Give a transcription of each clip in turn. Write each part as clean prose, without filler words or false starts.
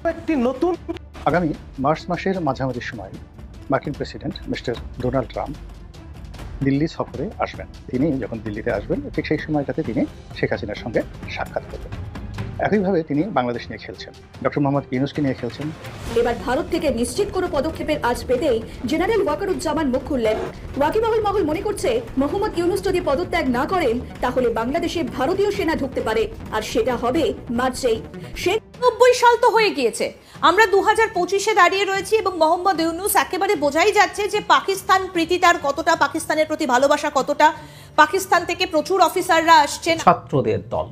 একটি নতুন আগামী মার্চ মাসের মাঝামাঝি সময় মার্কিন president mister Donald Trump Delhi সফরে আসবেন। তিনি যখন দিল্লিতে আসবেন ঠিক সেই সময়টাতে তিনি শেখ হাসিনার সঙ্গে সাক্ষাৎ করবেন। একইভাবে তিনি বাংলাদেশ নিয়ে খেলছেন, ডক্টর মোহাম্মদ ইউনূসকে নিয়ে খেলছেন। এবার ভারত থেকে নিশ্চিত কোনো পদক্ষেপের আজ পেতেই জেনারেল ওয়াকারুজ্জামান মুখ খুললেন। ওয়াকিবহাল মহল মনে করছে মোহাম্মদ ইউনূস যদি পদত্যাগ না করেন তাহলে বাংলাদেশে ভারতীয় সেনা ঢুকতে পারে, আর সেটা হবে মার্চেই। 90 সাল তো হয়ে গিয়েছে, আমরা 2025-এ দাঁড়িয়ে রয়েছি এবং মোহাম্মদ ইউনূস একেবারে বোঝাই যাচ্ছে যে পাকিস্তান প্রীতি তার কতটা, পাকিস্তানের প্রতি ভালোবাসা কতটা। পাকিস্তান থেকে প্রচুর অফিসাররা আসছেন। ছাত্রদের দল,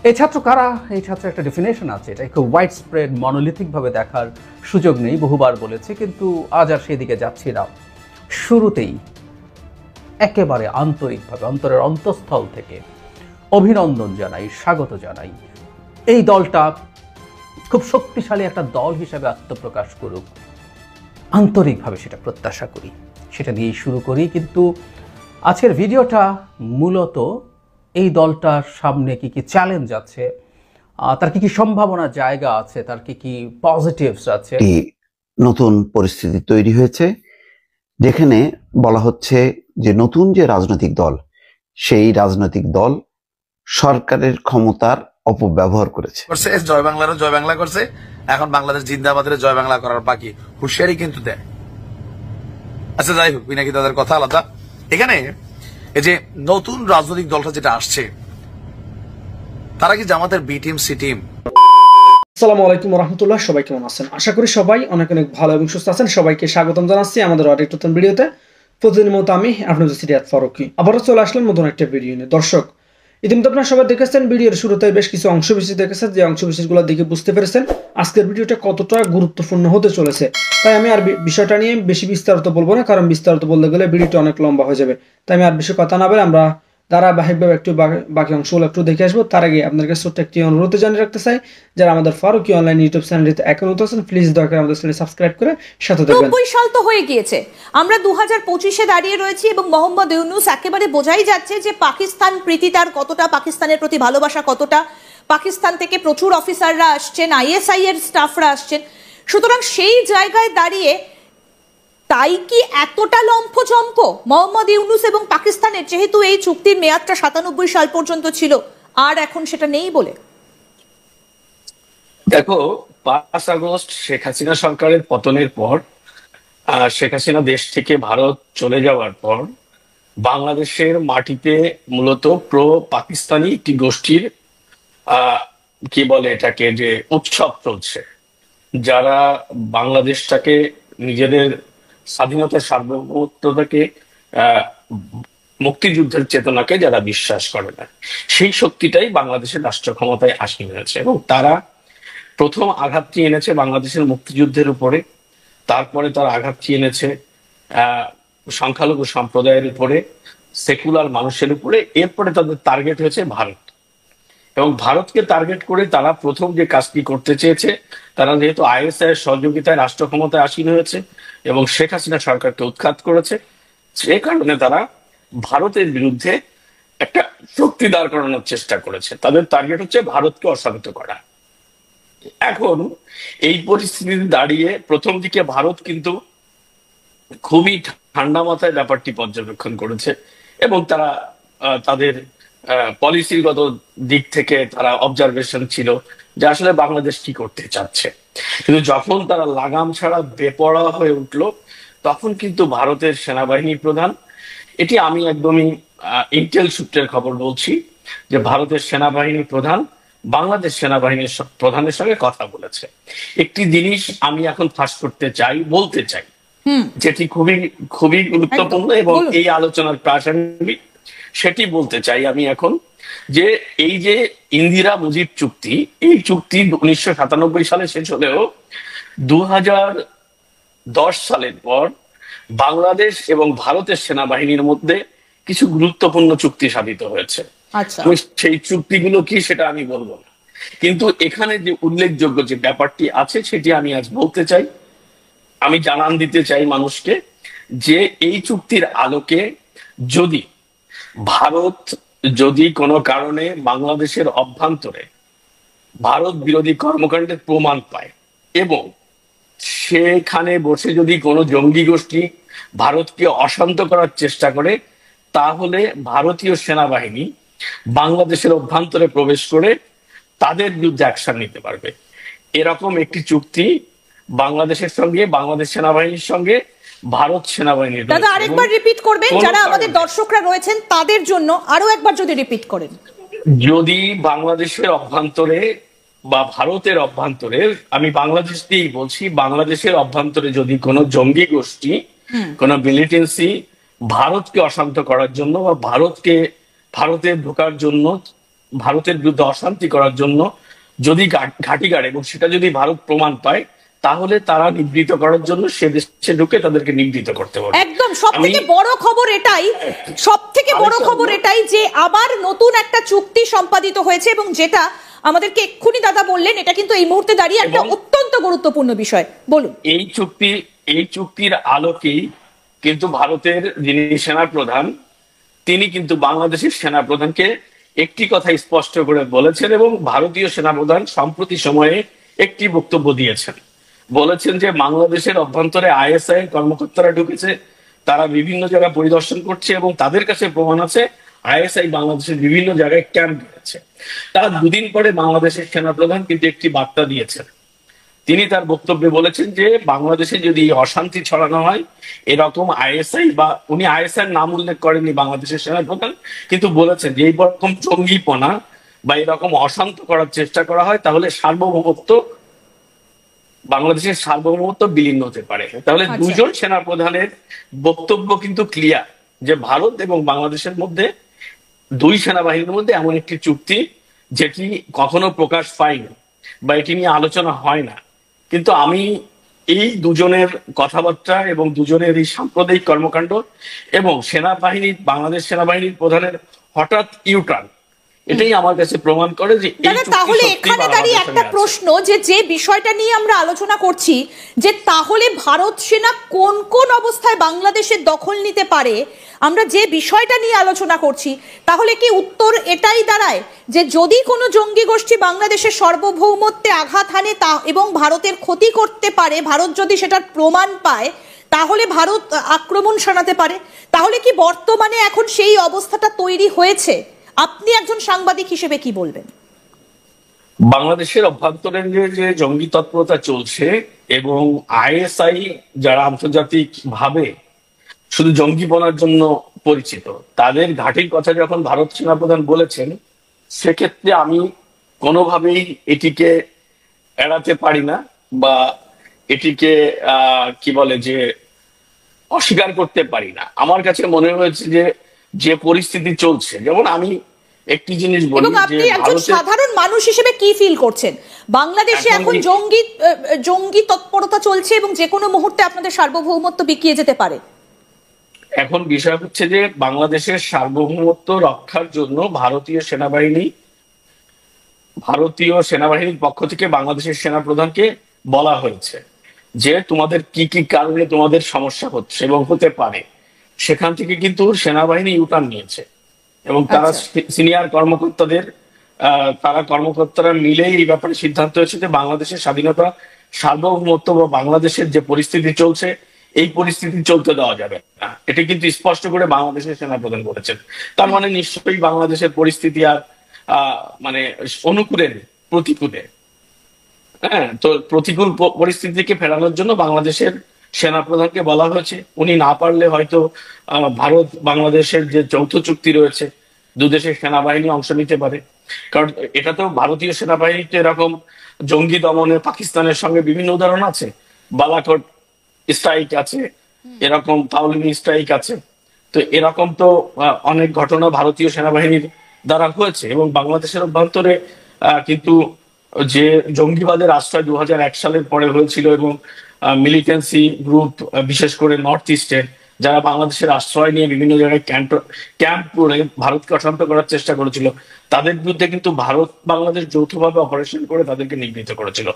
এই ছাত্র কারা? এই ছাত্র একটা ডেফিনেশন আছে, এটা খুব ওয়াইড স্প্রেড মনোলিথিক ভাবে দেখার সুযোগ নেই, বহুবার বলেছে, কিন্তু আজ আর সেদিকে যাচ্ছি না। শুরুতেই একেবারে আন্তরিকভাবে অন্তরের অন্তঃস্থল থেকে অভিনন্দন জানাই, স্বাগত জানাই। এই দলটা খুব শক্তিশালী একটা দল হিসেবে আত্মপ্রকাশ করুক, আন্তরিকভাবে সেটা প্রত্যাশা করি, সেটা দিয়েই শুরু করি। কিন্তু আজকের ভিডিওটা মূলত এই দলটার সামনে কি কি চ্যালেঞ্জ আছে, তার কি কি সম্ভাবনা জায়গা আছে, তার কি কি পজিটিভস আছে। নতুন পরিস্থিতি তৈরি হয়েছে যেখানে বলা হচ্ছে যে নতুন যে রাজনৈতিক দল, সেই রাজনৈতিক দল সরকারের ক্ষমতার অপব্যবহার করেছে। জয় বাংলারও জয় বাংলা করছে, এখন বাংলাদেশ জিন্দাবাদের জয় বাংলা করার বাকি, হুঁশিয়ারি কিন্তু দেয়। আচ্ছা যাই হোক, নাকি তাদের কথা আলাদা। এখানে এই যে নতুন রাজনৈতিক দলটা যেটা আসছে, তারা কি জামাতের বি টিম, সি টিম? আসসালামু আলাইকুম রহমতুল্লাহ, সবাই কেমন আছেন? আশা করি সবাই অনেক অনেক ভালো এবং সুস্থ আছেন। সবাইকে স্বাগতম জানাচ্ছি আমাদের আরেক নতুন ভিডিওতে। প্রতিদিনের মতো আমি আপনাদের সিরিয়াত ফারুকী আবারও চলে আসলাম নতুন একটা ভিডিও নিয়ে। দর্শক, ইতিমধ্যে আপনারা সবাই দেখেছেন ভিডিওর শুরুতে বেশ কিছু অংশবিশেষ দেখেছেন, যে অংশবিশেষগুলো দেখে বুঝতে পেরেছেন আজকের ভিডিওটা কতটা গুরুত্বপূর্ণ হতে চলেছে। তাই আমি আর বিষয়টা নিয়ে বেশি বিস্তারিত বলবো না, কারণ বিস্তারিত বলতে গেলে ভিডিওটা অনেক লম্বা হয়ে যাবে। তাই আমি আর বেশি কথা না বলে আমরা ধারাবাহিকভাবে একটু বাকি অংশগুলো একটু দেখে আসবো। তার আগে আপনার কাছে ছোট্ট একটি অনুরোধ জানিয়ে রাখতে চাই, যারা আমাদের ফারুকী অনলাইন ইউটিউব চ্যানেলটিতে এখন নতুন আছেন, প্লিজ দয়া করে আমাদের চ্যানেল সাবস্ক্রাইব করে সাথে থাকবেন। 90 সাল তো হয়ে গিয়েছে, আমরা 2025-এ দাঁড়িয়ে রয়েছি এবং মোহাম্মদ ইউনূস একেবারে বোঝাই যাচ্ছে যে পাকিস্তান প্রীতি তার কতটা, পাকিস্তানের প্রতি ভালোবাসা কতটা। পাকিস্তান থেকে প্রচুর অফিসাররা আসছেন, আইএসআই এর স্টাফরা আসছেন। সুতরাং সেই জায়গায় দাঁড়িয়ে তাই কি এতটা লম্ফচম্প মোহাম্মদ ইউনূস এবং পাকিস্তানের, যেহেতু এই চুক্তির মেয়াদটা 97 সাল পর্যন্ত ছিল, আর এখন সেটা নেই বলে? দেখো, 5 আগস্ট শেখ হাসিনা সরকারের পতনের পর, শেখ হাসিনা দেশ থেকে ভারত চলে যাওয়ার পর বাংলাদেশের মাটিতে মূলত প্রো পাকিস্তানি একটি গোষ্ঠীর কি বলে এটাকে, যে উৎসব চলছে, যারা বাংলাদেশটাকে, নিজেদের স্বাধীনতার সার্বভৌমত্বটাকে, মুক্তিযুদ্ধের চেতনাকে যারা বিশ্বাস করে না, সেই শক্তিটাই বাংলাদেশের রাষ্ট্র ক্ষমতায় আসীন হয়েছে। এবং তারা প্রথম আঘাতটি এনেছে বাংলাদেশের মুক্তিযুদ্ধের উপরে, তারপরে তারা আঘাতটি এনেছে সংখ্যালঘু সম্প্রদায়ের উপরে, সেকুলার মানুষের উপরে, এরপরে তাদের টার্গেট হয়েছে ভারত। এবং ভারতকে টার্গেট করে তারা প্রথম যে কাজটি করতে চেয়েছে, তারা যেহেতু আইএসআই এর সহযোগিতায় রাষ্ট্র ক্ষমতায় আসীন হয়েছে এবং শেখ হাসিনা সরকারকে উৎখাত করেছে, সে কারণে তারা ভারতের বিরুদ্ধে একটা শক্তি দাঁড় করানোর চেষ্টা করেছে। তাদের টার্গেট হচ্ছে ভারতকে অশান্ত করা। এখন এই পরিস্থিতিতে দাঁড়িয়ে প্রথম দিকে ভারত কিন্তু খুবই ঠান্ডা মাথায় ব্যাপারটি পর্যবেক্ষণ করেছে এবং তারা তাদের পলিসিগত দিক থেকে তারা অবজারভেশন ছিল যে আসলে বাংলাদেশ কি করতে চাচ্ছে। কিন্তু যখন তারা লাগাম ছাড়া বেপরোয়া হয়ে উঠলো, তখন কিন্তু ভারতের সেনাবাহিনী প্রধান, এটি আমি একদমই ইন্টেল সূত্রের খবর বলছি, যে ভারতের সেনাবাহিনী প্রধান বাংলাদেশ সেনাবাহিনীর প্রধানের সঙ্গে কথা বলেছে। একটি জিনিস আমি এখন ফাঁস করতে চাই, বলতে চাই, যেটি খুবই খুবই গুরুত্বপূর্ণ এবং এই আলোচনার প্রাসঙ্গিক, সেটি বলতে চাই আমি এখন, যে এই যে ইন্দিরা মুজিব চুক্তি, এই চুক্তি 1997 সালে শেষ হলেও 2010 সালের পর বাংলাদেশ এবং ভারতের সেনাবাহিনীর মধ্যে কিছু গুরুত্বপূর্ণ চুক্তি সাধিত হয়েছে। সেই চুক্তিগুলো কি সেটা আমি বলবো না, কিন্তু এখানে যে উল্লেখযোগ্য যে ব্যাপারটি আছে সেটি আমি আজ বলতে চাই। আমি জানান দিতে চাই মানুষকে যে এই চুক্তির আলোকে যদি ভারত কোনো কারণে বাংলাদেশের অভ্যন্তরে ভারত বিরোধী কর্মকাণ্ডের প্রমাণ পায় এবং সেখানে বসে যদি কোনো জঙ্গি গোষ্ঠী ভারতকে অশান্ত করার চেষ্টা করে, তাহলে ভারতীয় সেনাবাহিনী বাংলাদেশের অভ্যন্তরে প্রবেশ করে তাদের বিরুদ্ধে অ্যাকশন নিতে পারবে। এরকম একটি চুক্তি বাংলাদেশের সঙ্গে, বাংলাদেশ সেনাবাহিনীর সঙ্গে ভারত সেনাবাহিনীর। দাদা আরেকবার রিপিট করবেন, যারা আমাদের দর্শকরা রয়েছেন তাদের জন্য আরো একবার যদি রিপিট করেন। যদি বাংলাদেশের অভ্যন্তরে বা ভারতের অভ্যন্তরে, আমি বাংলাদেশ দিয়েই বলছি, বাংলাদেশের অভ্যন্তরে যদি কোনো জঙ্গি গোষ্ঠী, কোনো মিলিটেন্সি ভারতকে অশান্ত করার জন্য বা ভারতে ঢোকার জন্য, ভারতের বিরুদ্ধে অশান্তি করার জন্য যদি ঘাঁটি গাড়ে এবং সেটা যদি ভারত প্রমাণ পায়, তাহলে তারা নিবৃত করার জন্য সে দেশে ঢুকে তাদেরকে নিবৃত করতে পারবে। একদম সবথেকে বড় খবর এটাই যে আবার নতুন একটা চুক্তি সম্পাদিত হয়েছে এবং যেটা আমাদেরকে এক্ষুনি দাদা বললেন, এটা কিন্তু এই মুহূর্তে দাঁড়িয়ে একটা অত্যন্ত গুরুত্বপূর্ণ বিষয়। বলুন। এই চুক্তির আলোকেই কিন্তু ভারতের যিনি সেনাপ্রধান, তিনি কিন্তু বাংলাদেশের সেনাপ্রধানকে একটি কথা স্পষ্ট করে বলেছেন এবং ভারতীয় সেনাপ্রধান সম্প্রতি সময়ে একটি বক্তব্য দিয়েছেন। বলেছেন যে বাংলাদেশের অভ্যন্তরে আইএসআই কর্মকর্তারা ঢুকেছে, তারা বিভিন্ন জায়গা পরিদর্শন করছে এবং তাদের কাছে প্রমাণ আছে আইএসআই বাংলাদেশের বিভিন্ন জায়গায় ক্যাম্প দিয়েছে। তার দুদিন পরে বাংলাদেশের সেনাপ্রধান কিন্তু একটি বার্তা দিয়েছেন। তিনি তার বক্তব্যে বলেছেন যে বাংলাদেশে যদি অশান্তি ছড়ানো হয়, এরকম আইএসআই বা উনি আইএসআই নাম উল্লেখ করেননি বাংলাদেশের সেনাপ্রধান, কিন্তু বলেছেন যে এইরকম জঙ্গিপনা বা এরকম অশান্ত করার চেষ্টা করা হয়, তাহলে বাংলাদেশের সার্বভৌমত্ব বিলীন হতে পারে। তাহলে দুজন সেনাপ্রধানের বক্তব্য কিন্তু ক্লিয়ার যে ভারত এবং বাংলাদেশের মধ্যে, দুই সেনাবাহিনীর মধ্যে এমন একটি চুক্তি যেটি কখনো প্রকাশ পায়নি বা এটি নিয়ে আলোচনা হয় না। কিন্তু আমি এই দুজনের কথাবার্তা এবং দুজনের এই সাম্প্রদায়িক কর্মকাণ্ড এবং বাংলাদেশ সেনাবাহিনীর প্রধানের হঠাৎ ইউটার্ন, এটাই আমার কাছে প্রমাণ করে যে তাহলে এখানে দাঁড়িয়ে একটা প্রশ্ন, যে বিষয়টা নিয়ে আমরা আলোচনা করছি, যে তাহলে ভারত সেনা কোন কোন অবস্থায় বাংলাদেশের দখল নিতে পারে, আমরা যে বিষয়টা নিয়ে আলোচনা করছি, তাহলে কি উত্তর এটাই দাঁড়ায় যে যদি কোনো জঙ্গি গোষ্ঠী বাংলাদেশের সার্বভৌমত্বে আঘাত হানে এবং ভারতের ক্ষতি করতে পারে, ভারত যদি সেটার প্রমাণ পায়, তাহলে ভারত আক্রমণ শানাতে পারে? তাহলে কি বর্তমানে এখন সেই অবস্থাটা তৈরি হয়েছে? আপনি একজন সাংবাদিক হিসেবে কি বলবেন? বাংলাদেশের অভ্যন্তরে যে জঙ্গি তৎপরতা চলছে এবং আইএসআই যারা আন্তর্জাতিক ভাবে শুধু জঙ্গিপনার জন্য পরিচিত, তাদের ঘাঁটির কথা যখন ভারত সেনাপ্রধান বলেছেন, সেক্ষেত্রে আমি কোনোভাবেই এটিকে এড়াতে পারি না বা এটিকে কি বলে যে অস্বীকার করতে পারি না। আমার কাছে মনে হয়েছে যে পরিস্থিতি চলছে, যেমন আমি একটি জিনিস বলি, আপনি একজন সাধারণ মানুষ হিসেবে কি ফিল করছেন? বাংলাদেশে এখন জঙ্গি তৎপরতা চলছে এবং যে কোনো মুহূর্তে আপনাদের সার্বভৌমত্ব বিকিয়ে যেতে পারে। এখন বিষয় হচ্ছে যে বাংলাদেশের সার্বভৌমত্ব রক্ষার জন্য ভারতীয় সেনাবাহিনীর পক্ষ থেকে বাংলাদেশের সেনাপ্রধানকে বলা হয়েছে যে তোমাদের কি কি কারণে তোমাদের সমস্যা হচ্ছে এবং হতে পারে। সেখান থেকে কিন্তু সেনাবাহিনী ইউটার্ন নিয়েছে এবং তারা সিনিয়র কর্মকর্তারা মিলে এই ব্যাপারে সিদ্ধান্ত হয়েছে যে বাংলাদেশের স্বাধীনতা, সার্বভৌমত্ব বা বাংলাদেশের যে পরিস্থিতি চলছে, এই পরিস্থিতি চলতে দেওয়া যাবে না। এটা কিন্তু স্পষ্ট করে বাংলাদেশের সেনাপ্রধান বলেছেন। তার মানে নিশ্চয়ই বাংলাদেশের পরিস্থিতি আর মানে অনুকূলে প্রতিকূলে, হ্যাঁ, তো প্রতিকূল পরিস্থিতিকে ফেরানোর জন্য বাংলাদেশের সেনাপ্রধানকে বলা হয়েছে। উনি না পারলে হয়তো ভারত বাংলাদেশের যে যৌথ চুক্তি রয়েছে, দুদেশের সেনাবাহিনী অংশ নিতে পারে। কারণ এটা তো ভারতীয় সেনাবাহিনীতে এরকম জঙ্গি দমনে পাকিস্তানের সঙ্গে বিভিন্ন উদাহরণ আছে, বালাকোট স্ট্রাইক আছে, এরকম পাউলিনি স্ট্রাইক আছে। তো এরকম তো অনেক ঘটনা ভারতীয় সেনাবাহিনীর দ্বারা হয়েছে এবং বাংলাদেশের অভ্যন্তরে কিন্তু যে জঙ্গিবাদের আশ্রয় 2001 সালের পরে হয়েছিল এবং মিলিটেন্সি গ্রুপ বিশেষ করে নর্থ ইস্টের যারা বাংলাদেশের আশ্রয় নিয়ে বিভিন্ন জায়গায় ক্যাম্প করে ভারতকে অশান্ত করার চেষ্টা করেছিল, তাদের বিরুদ্ধে কিন্তু ভারত বাংলাদেশ যৌথভাবে অপারেশন করে তাদেরকে নিবৃত করেছিল।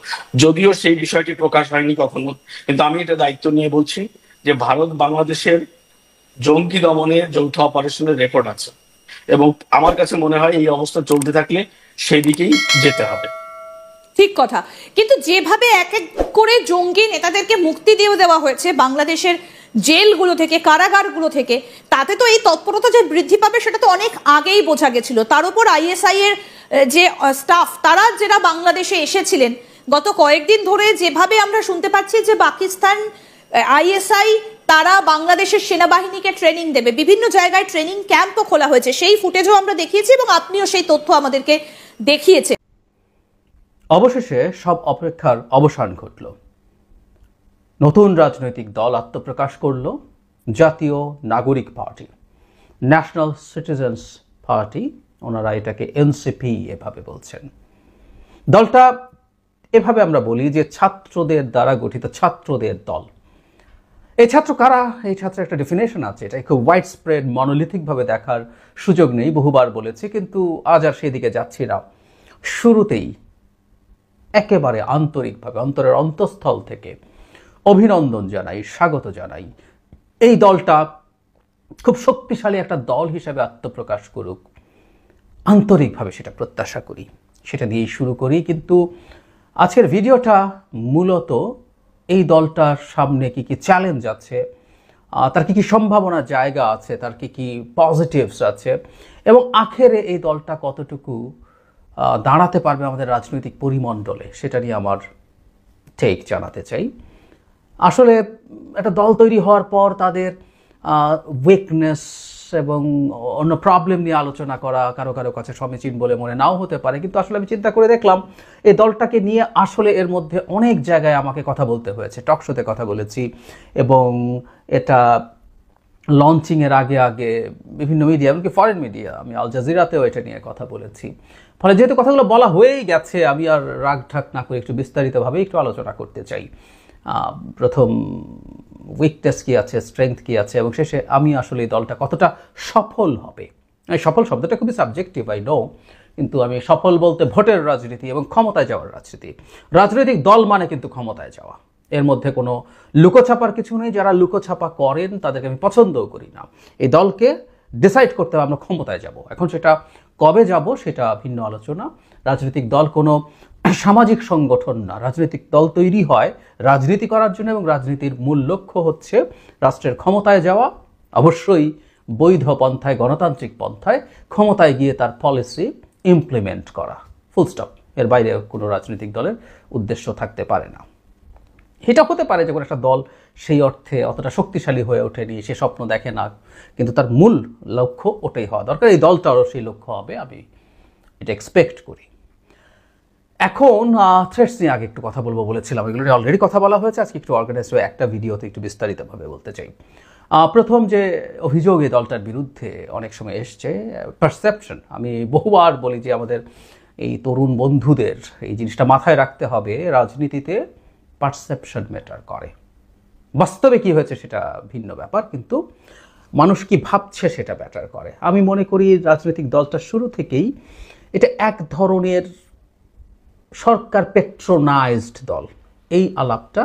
যদিও সেই বিষয়টি প্রকাশ হয়নি কখনো, কিন্তু আমি এটা দায়িত্ব নিয়ে বলছি যে ভারত বাংলাদেশের জঙ্গি দমনে যৌথ অপারেশনের রেকর্ড আছে এবং আমার কাছে মনে হয় এই অবস্থা চলতে থাকলে সেই দিকেই যেতে হবে। ঠিক কথা, কিন্তু যেভাবে এক এক করে জঙ্গি নেতাদেরকে মুক্তি দিয়ে দেওয়া হয়েছে বাংলাদেশের জেলগুলো থেকে, কারাগারগুলো থেকে, তাতে তো এই তৎপরতা যে বৃদ্ধি পাবে সেটা তো অনেক আগেই বোঝা গেছিল। তার উপর আইএসআই এর যে স্টাফ, তারা যারা বাংলাদেশে এসেছিলেন গত কয়েকদিন ধরে, যেভাবে আমরা শুনতে পাচ্ছি যে পাকিস্তান আইএসআই তারা বাংলাদেশের সেনাবাহিনীকে ট্রেনিং দেবে, বিভিন্ন জায়গায় ট্রেনিং ক্যাম্পও খোলা হয়েছে, সেই ফুটেজও আমরা দেখিয়েছি এবং আপনিও সেই তথ্য আমাদেরকে দেখিয়েছে। অবশেষে সব অপেক্ষার অবসান ঘটল। নতুন রাজনৈতিক দল আত্মপ্রকাশ করল, জাতীয় নাগরিক পার্টি, ন্যাশনাল সিটিজেন্স পার্টি, ওনারা এটাকে এনসিপি এভাবে বলছেন। দলটা এভাবে আমরা বলি যে ছাত্রদের দ্বারা গঠিত ছাত্রদের দল। এই ছাত্র কারা? এই ছাত্রের একটা ডেফিনেশন আছে, এটা খুব ওয়াইড স্প্রেড মনোলিথিকভাবে দেখার সুযোগ নেই, বহুবার বলেছি, কিন্তু আজ আর সেদিকে যাচ্ছি না। শুরুতেই একেবারে আন্তরিকভাবে অন্তরের অন্তঃস্থল থেকে অভিনন্দন জানাই, স্বাগত জানাই। এই দলটা খুব শক্তিশালী একটা দল হিসেবে আত্মপ্রকাশ করুক, আন্তরিকভাবে সেটা প্রত্যাশা করি, সেটা দিয়েই শুরু করি। কিন্তু আজকের ভিডিওটা মূলত এই দলটার সামনে কি কি চ্যালেঞ্জ আছে, তার কি কি সম্ভাবনা জায়গা আছে, তার কি কি পজিটিভস আছে, এবং আখেরে এই দলটা কতটুকু দাঁড়াতে পারবে আমাদের রাজনৈতিক পরিমণ্ডলে, সেটা নিয়ে আমার টেক জানাতে চাই। আসলে একটা দল তৈরি হওয়ার পর তাদের উইকনেস এবং অন্য প্রবলেম নিয়ে আলোচনা করা কারো কারো কাছে সমীচীন বলে মনে নাও হতে পারে, কিন্তু আসলে আমি চিন্তা করে দেখলাম এই দলটাকে নিয়ে আসলে এর মধ্যে অনেক জায়গায় আমাকে কথা বলতে হয়েছে। টক শোতে কথা বলেছি এবং এটা লঞ্চিংয়ের আগে আগে বিভিন্ন মিডিয়া, এমনকি ফরেন মিডিয়া, আমি আল জাজিরাতেও এটা নিয়ে কথা বলেছি। ফলে যেহেতু কথাগুলো বলা হয়েই গেছে, আমি আর রাগ ঢাক না করে একটু বিস্তারিতভাবে একটু আলোচনা করতে চাই। প্রথম উইকনেস কী আছে, স্ট্রেংথ কী আছে, এবং শেষে আমি আসলে এই দলটা কতটা সফল হবে। এই সফল শব্দটা খুবই সাবজেক্টিভ, আই নো, কিন্তু আমি সফল বলতে ভোটের রাজনীতি এবং ক্ষমতায় যাওয়ার রাজনীতি। রাজনৈতিক দল মানে কিন্তু ক্ষমতায় যাওয়া, এর মধ্যে কোনো লুকোছাপার কিছু নেই। যারা লুকোছাপা করেন তাদেরকে আমি পছন্দও করি না। এই দলকে ডিসাইড করতে হবে আমরা ক্ষমতায় যাব, এখন সেটা কবে যাব সেটা ভিন্ন আলোচনা। রাজনৈতিক দল কোনো সামাজিক সংগঠন না, রাজনৈতিক দল তৈরি হয় রাজনীতি করার জন্য, এবং রাজনীতির মূল লক্ষ্য হচ্ছে রাষ্ট্রের ক্ষমতায় যাওয়া, অবশ্যই বৈধ পন্থায়, গণতান্ত্রিক পন্থায় ক্ষমতায় গিয়ে তার পলিসি ইমপ্লিমেন্ট করা, ফুল স্টপ। এর বাইরে কোনো রাজনৈতিক দলের উদ্দেশ্য থাকতে পারে না। এটা হতে পারে যে কোনো একটা দল সেই অর্থে অতটা শক্তিশালী হয়ে ওঠেনি, সে স্বপ্ন দেখে না, কিন্তু তার মূল লক্ষ্য ওটাই হওয়া দরকার। এই দলটারও সেই লক্ষ্য হবে, আমি এটা এক্সপেক্ট করি। এখন থ্রেটস নিয়ে আগে একটু কথা বলবো বলেছিলাম, এগুলো অলরেডি কথা বলা হয়েছে, আজকে একটু অর্গানাইজ হয়ে একটা ভিডিওতে একটু বিস্তারিতভাবে বলতে চাই। প্রথম যে অভিযোগ এই দলটার বিরুদ্ধে অনেক সময় এসছে, পারসেপশন। আমি বহুবার বলি যে আমাদের এই তরুণ বন্ধুদের এই জিনিসটা মাথায় রাখতে হবে, রাজনীতিতে পারসেপশন ম্যাটার করে। বাস্তবে কি হয়েছে সেটা ভিন্ন ব্যাপার, কিন্তু মানুষ কি ভাবছে সেটা ম্যাটার করে। আমি মনে করি রাজনৈতিক দলটা শুরু থেকেই এটা এক ধরনের সরকার পেট্রোনাইজড দল, এই আলাপটা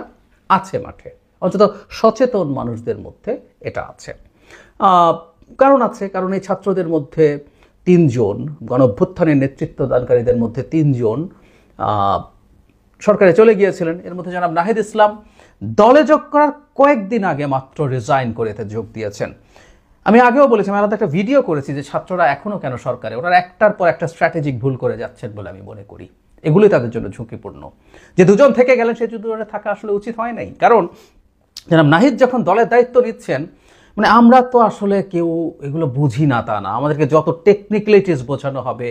আছে মাঠে, অন্তত সচেতন মানুষদের মধ্যে এটা আছে। কারণ আছে, কারণ এই ছাত্রদের মধ্যে 3 জন, গণঅভ্যুত্থানের নেতৃত্ব দানকারীদের মধ্যে 3 জন সরকারে চলে গিয়েছিলেন। এর মধ্যে জনাব নাহিদ ইসলাম দলে যোগ করার কয়েকদিন আগে মাত্র রিজাইন করে এতে যোগ দিয়েছেন। আমি আগেও বলেছি, আমি আলাদা একটা ভিডিও করেছি যে ছাত্ররা এখনও কেন সরকারে, ওনারা একটার পর একটা স্ট্র্যাটেজিক ভুল করে যাচ্ছেন বলে আমি মনে করি। এগুলোই তাদের জন্য ঝুঁকিপূর্ণ। যে 2 জন থেকে গেলেন সেই 2 জনে থাকা আসলে উচিত হয় নাই, কারণ জনাব নাহিদ যখন দলের দায়িত্ব নিচ্ছেন, মানে আমরা তো আসলে কেউ এগুলো বুঝি না তা না, আমাদেরকে যত টেকনিক্যালিটিস বোঝানো হবে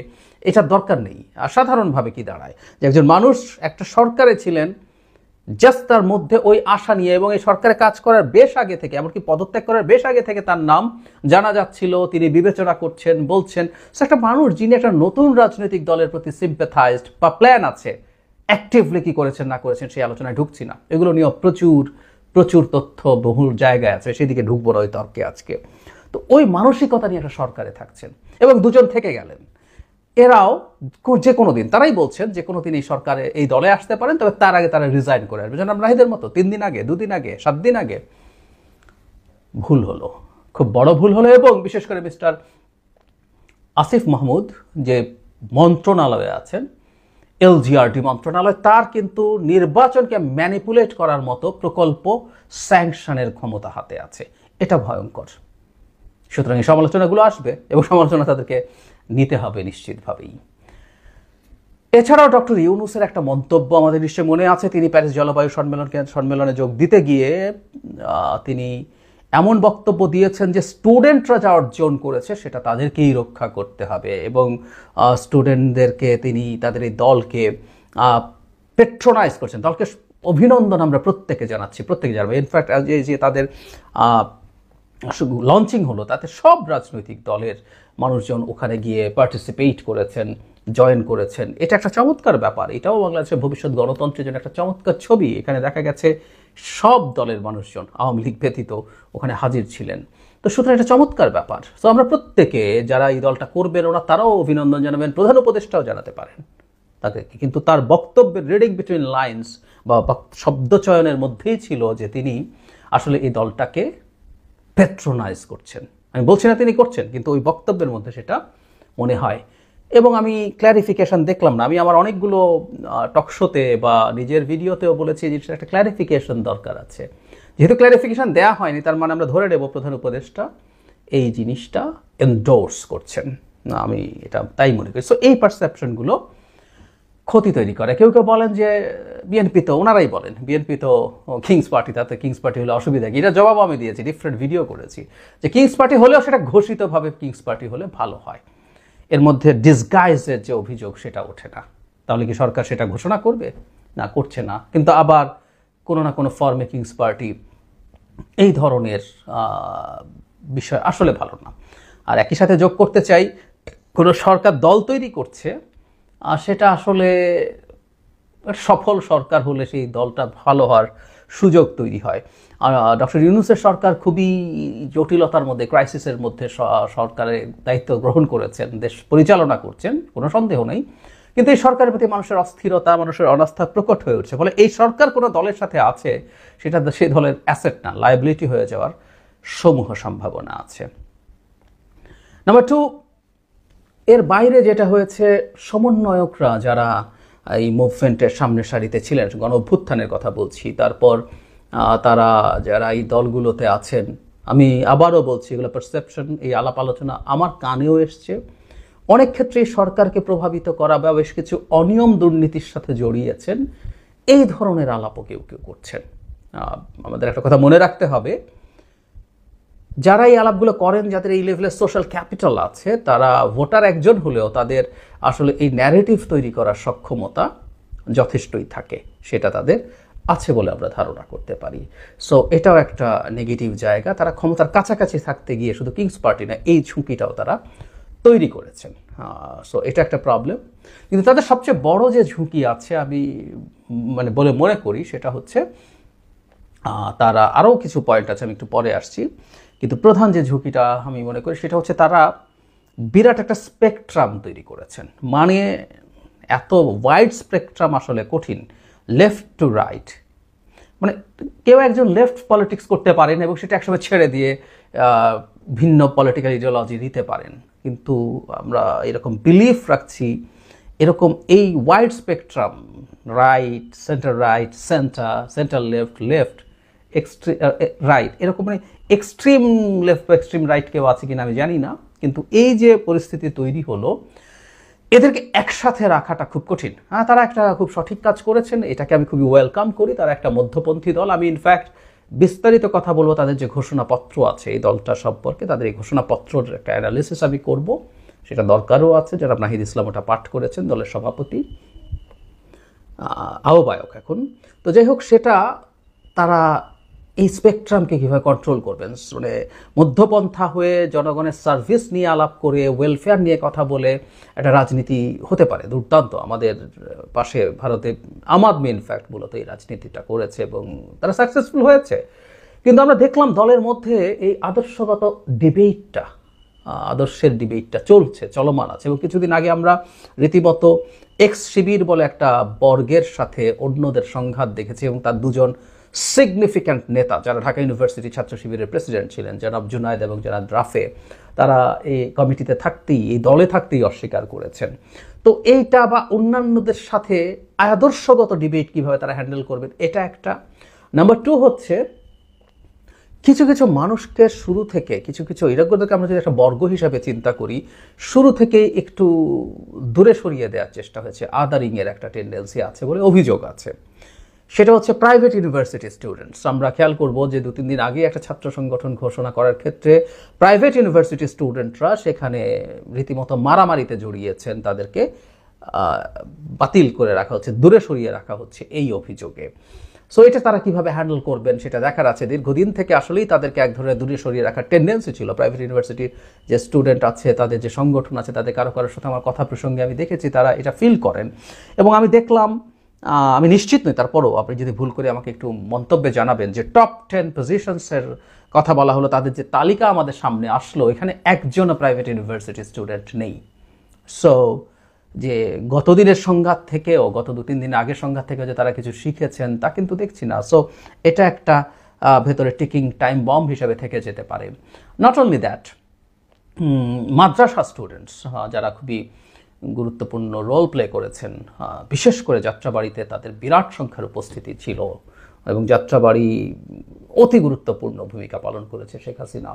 এটার দরকার নেই। আর সাধারণভাবে কি দাঁড়ায় যে একজন মানুষ একটা সরকারে ছিলেন, জাস্ট তার মধ্যে ওই আশা নিয়ে, এবং এই সরকারে কাজ করার বেশ আগে থেকে, এমনকি পদত্যাগ করার বেশ আগে থেকে তার নাম জানা যাচ্ছিল, তিনি বিবেচনা করছেন, বলছেন। একটা মানুষ যিনি একটা নতুন রাজনৈতিক দলের প্রতি সিম্প্যাথাইজড বা প্ল্যান আছে, অ্যাক্টিভলি কি করেছেন না করেছেন সেই আলোচনায় ঢুকছি না, এগুলো নিয়ে প্রচুর তথ্য বহু জায়গায় আছে, সেদিকে ঢুকবো না ওই তর্কে আজকে। তো ওই মানসিকতা নিয়ে একটা সরকারে থাকছেন, এবং 2 জন থেকে গেলেন। এরাও যে কোনো দিন, তারাই বলছেন যে কোনো দিন এই সরকারে, এই দলে আসতে পারেন, তবে তার আগে তারা রিজাইন করে আসবে। জনাব নাহিদের মতো 3 দিন আগে, 2 দিন আগে, 7 দিন আগে। ভুল হলো, খুব বড় ভুল হলো। এবং বিশেষ করে মিস্টার আসিফ মাহমুদ যে মন্ত্রণালয়ে আছেন, এলজিআরডি মন্ত্রণালয়, তার কিন্তু নির্বাচনকে ম্যানিপুলেট করার মতো প্রকল্প স্যাংশনের ক্ষমতা হাতে আছে। এটা ভয়ঙ্কর। সুতরাং এই সমালোচনাগুলো আসবে এবং সমালোচনা তাদেরকে নিতে হবে নিশ্চিতভাবেই। এছাড়াও ডক্টর ইউনূসের একটা মন্তব্য আমাদের নিশ্চয় মনে আছে। তিনি প্যারিস জলবায়ু সম্মেলনে যোগ দিতে গিয়ে তিনি এমন বক্তব্য দিয়েছেন যে স্টুডেন্টরা যা অর্জন করেছে সেটা তাদেরকেই রক্ষা করতে হবে এবং স্টুডেন্টদেরকে তিনি তাদের এই দলকে পেট্রোনাইজ করছেন। দলকে অভিনন্দন আমরা প্রত্যেকে জানাচ্ছি, প্রত্যেকে জানাবো। ইনফ্যাক্ট যে তাদের লঞ্চিং হলো তাতে সব রাজনৈতিক দলের মানুষজন ওখানে গিয়ে পার্টিসিপেট করেছেন, জয়েন করেছেন। এটা একটা চমৎকার ব্যাপার। এটাও বাংলাদেশের ভবিষ্যৎ গণতন্ত্রের জন্য একটা চমৎকার ছবি। এখানে দেখা গেছে সব দলের মানুষজন, আওয়ামী লীগ ব্যতীত, ওখানে হাজির ছিলেন। তো সুতরাং একটা চমৎকার ব্যাপার। তো আমরা প্রত্যেকে যারা এই দলটা করবেন ওরা তারাও অভিনন্দন জানাবেন, প্রধান উপদেষ্টাও জানাতে পারেন তাদেরকে। কিন্তু তার বক্তব্যের রিডিং বিটুইন লাইন্স বা শব্দচয়নের মধ্যেই ছিল যে তিনি আসলে এই দলটাকে পেট্রোনাইজ করছেন। আমি বলছি না তিনি করছেন, কিন্তু ওই বক্তব্যের মধ্যে সেটা মনে হয়। এবং আমি ক্ল্যারিফিকেশন দেখলাম না। আমি আমার অনেকগুলো টকশোতে বা নিজের ভিডিওতেও বলেছি যে একটা ক্ল্যারিফিকেশন দরকার আছে। যেহেতু ক্ল্যারিফিকেশন দেওয়া হয়নি তার মানে আমরা ধরে নেব প্রধান উপদেষ্টা এই জিনিসটা এন্ডোর্স করছেন না, আমি এটা তাই মনে করি। সো এই পারসেপশনগুলো ক্ষতি তৈরি করে। কেউ কেউ বলেন যে বিএনপি তো, ওনারাই বলেন বিএনপি তো কিংস পার্টি, তাতে কিংস পার্টি হলে অসুবিধা কি? এটা জবাব আমি দিয়েছি, ডিফারেন্ট ভিডিও করেছি যে কিংস পার্টি হলেও সেটা ঘোষিতভাবে কিংস পার্টি হলে ভালো হয়। এর মধ্যে ডিসগাইজের যে অভিযোগ সেটা ওঠে না। তাহলে কি সরকার সেটা ঘোষণা করবে? না, করছে না। কিন্তু আবার কোনো না কোনো ফর্মে কিংস পার্টি এই ধরনের বিষয় আসলে ভালো না। আর একই সাথে যোগ করতে চাই, কোনো সরকার দল তৈরি করছে সেটা আসলে সফল সরকার হলে সেই দলটা ভালো হওয়ার সুযোগ তৈরি হয়। আর ডক্টর ইউনূসের সরকার খুবই জটিলতার মধ্যে, ক্রাইসিসের মধ্যে সরকারের দায়িত্ব গ্রহণ করেছেন, দেশ পরিচালনা করছেন, কোনো সন্দেহ নেই। কিন্তু এই সরকারের প্রতি মানুষের অস্থিরতা, মানুষের অনাস্থা প্রকট হয়ে উঠছে। ফলে এই সরকার কোনো দলের সাথে আছে সেটা সেই দলের অ্যাসেট না, লায়াবিলিটি হয়ে যাওয়ার সমূহ সম্ভাবনা আছে। নাম্বার 2, এর বাইরে যেটা হয়েছে, সমন্বয়করা যারা এই মুভমেন্টের সামনের সারিতে ছিলেন, গণ অভ্যুত্থানের কথা বলছি, তারপর তারা যারা এই দলগুলোতে আছেন, আমি আবারও বলছি এগুলো পারসেপশন, এই আলাপ আলোচনা আমার কানেও এসছে। অনেক ক্ষেত্রে সরকারকে প্রভাবিত করা বা বেশ কিছু অনিয়ম দুর্নীতির সাথে জড়িয়েছেন এই ধরনের আলাপও কেউ কেউ করছেন। আমাদের একটা কথা মনে রাখতে হবে, যারা এই আলাপগুলো করেন, যাদের এই লেভেলের সোশ্যাল ক্যাপিটাল আছে, তারা ভোটার একজন হলেও তাদের আসলে এই ন্যারেটিভ তৈরি করার সক্ষমতা যথেষ্টই থাকে, সেটা তাদের আছে বলে আমরা ধারণা করতে পারি। সো এটাও একটা নেগেটিভ জায়গা। তারা ক্ষমতার কাছাকাছি থাকতে গিয়ে শুধু কিংস পার্টি না, এই ঝুঁকিটাও তারা তৈরি করেছেন। সো এটা একটা প্রবলেম। কিন্তু তাদের সবচেয়ে বড় যে ঝুঁকি আছে আমি বলে মনে করি সেটা হচ্ছে, তারা আরও কিছু পয়েন্ট আছে, আমি একটু পরে আসছি, কিন্তু প্রধান যে ঝুঁকিটা আমি মনে করি সেটা হচ্ছে তারা বিরাট একটা স্পেকট্রাম তৈরি করেছেন। মানে এত ওয়াইড স্পেকট্রাম আসলে কঠিন, লেফট টু রাইট। মানে কেউ একজন লেফট পলিটিক্স করতে পারেন এবং সেটা একসময় ছেড়ে দিয়ে ভিন্ন পলিটিক্যাল ইডিওলজি দিতে পারেন, কিন্তু আমরা এরকম বিলিফ রাখছি এরকম এই wide spectrum, right, centre left, right, এরকম মানে এক্সট্রিম লেফট বা এক্সট্রিম রাইট কেউ আছে কিনা আমি জানি না, কিন্তু এই যে পরিস্থিতি তৈরি হলো, এদেরকে একসাথে রাখাটা খুব কঠিন। তারা একটা খুব সঠিক কাজ করেছেন, এটাকে আমি খুবই ওয়েলকাম করি। তারা একটা মধ্যপন্থী দল। আমি ইনফ্যাক্ট বিস্তারিত কথা বলবো তাদের যে ঘোষণাপত্র আছে এই দলটা সম্পর্কে, তাদের এই ঘোষণাপত্রের একটা অ্যানালিসিস আমি করব, সেটা দরকারও আছে। যারা নাহিদ ইসলাম ওটা পাঠ করেছেন, দলের সভাপতি, আহ্বায়ক এখন। তো যাই হোক, সেটা তারা এই স্পেকট্রামকে কীভাবে কন্ট্রোল করবেন, মানে মধ্যপন্থা হয়ে জনগণের সার্ভিস নিয়ে আলাপ করে, ওয়েলফেয়ার নিয়ে কথা বলে একটা রাজনীতি হতে পারে দুর্দান্ত। আমাদের পাশে ভারতে আম আদমি ইনফ্যাক্ট মূলত এই রাজনীতিটা করেছে এবং তারা সাকসেসফুল হয়েছে। কিন্তু আমরা দেখলাম দলের মধ্যে এই আদর্শগত ডিবেটটা আদর্শের ডিবেটটা চলমান আছে। এবং কিছুদিন আগে আমরা রীতিমতো এক্স শিবির বলে একটা বর্গের সাথে অন্যদের সংঘাত দেখেছি, এবং তার দুজন সিগনিফিক্যান্ট নেতা যারা ঢাকা ইউনিভার্সিটি ছাত্র শিবিরের প্রেসিডেন্ট ছিলেন, জনাব জুনায়েদ এবং জনাব রাফে, তারা এই কমিটিতে থাকতেই, এই দলে থাকতেই অস্বীকার করেছেন। তো এইটা বা অন্যান্যদের সাথে আদর্শগত ডিবেট কিভাবে তারা হ্যান্ডেল করবেন, এটা একটা। নাম্বার 2 হচ্ছে কিছু কিছু মানুষকে শুরু থেকে কিছু ইরাকদেরকে আমরা যদি একটা বর্গ হিসাবে চিন্তা করি, শুরু থেকে একটু দূরে সরিয়ে দেওয়ার চেষ্টা হয়েছে, আদারিংয়ের একটা টেন্ডেন্সি আছে বলে অভিযোগ আছে। সেটা হচ্ছে প্রাইভেট ইউনিভার্সিটি স্টুডেন্টস। আমরা খেয়াল করব যে 2-3 দিন আগে একটা ছাত্র সংগঠন ঘোষণা করার ক্ষেত্রে প্রাইভেট ইউনিভার্সিটি স্টুডেন্টরা সেখানে রীতিমতো মারামারিতে জড়িয়েছেন, তাদেরকে বাতিল করে রাখা হচ্ছে, দূরে সরিয়ে রাখা হচ্ছে এই অভিযোগে। সো এটা তারা কিভাবে হ্যান্ডেল করবেন সেটা দেখার আছে। দীর্ঘদিন থেকে আসলেই তাদেরকে এক ধরনের দূরে সরিয়ে রাখার টেন্ডেন্সি ছিল। প্রাইভেট ইউনিভার্সিটির যে স্টুডেন্ট আছে, তাদের যে সংগঠন আছে, তাদের কারো কারোর সাথে আমার কথা প্রসঙ্গে আমি দেখেছি তারা এটা ফিল করেন। এবং আমি দেখলাম, আমি নিশ্চিত নই, তারপরও আপনি যদি ভুল করে আমাকে একটু মন্তব্যে জানাবেন, যে টপ 10 পজিশনসের কথা বলা হলো, তাদের যে তালিকা আমাদের সামনে আসলো, এখানে একজনও প্রাইভেট ইউনিভার্সিটি স্টুডেন্ট নেই। সো যে গতদিনের সংঘাত থেকেও, গত 2-3 দিন আগের সংঘাত থেকেও যে তারা কিছু শিখেছেন তা কিন্তু দেখছি না। সো এটা একটা ভেতরে টিকিং টাইম বম্ব হিসেবে থেকে যেতে পারে। Not only that, Madrasa students যারা খুবই গুরুত্বপূর্ণ রোল প্লে করেছেন, বিশেষ করে যাত্রাবাড়িতে তাদের বিরাট সংখ্যার উপস্থিতি ছিল, এবং যাত্রাবাড়ি অতি গুরুত্বপূর্ণ ভূমিকা পালন করেছে শেখ হাসিনা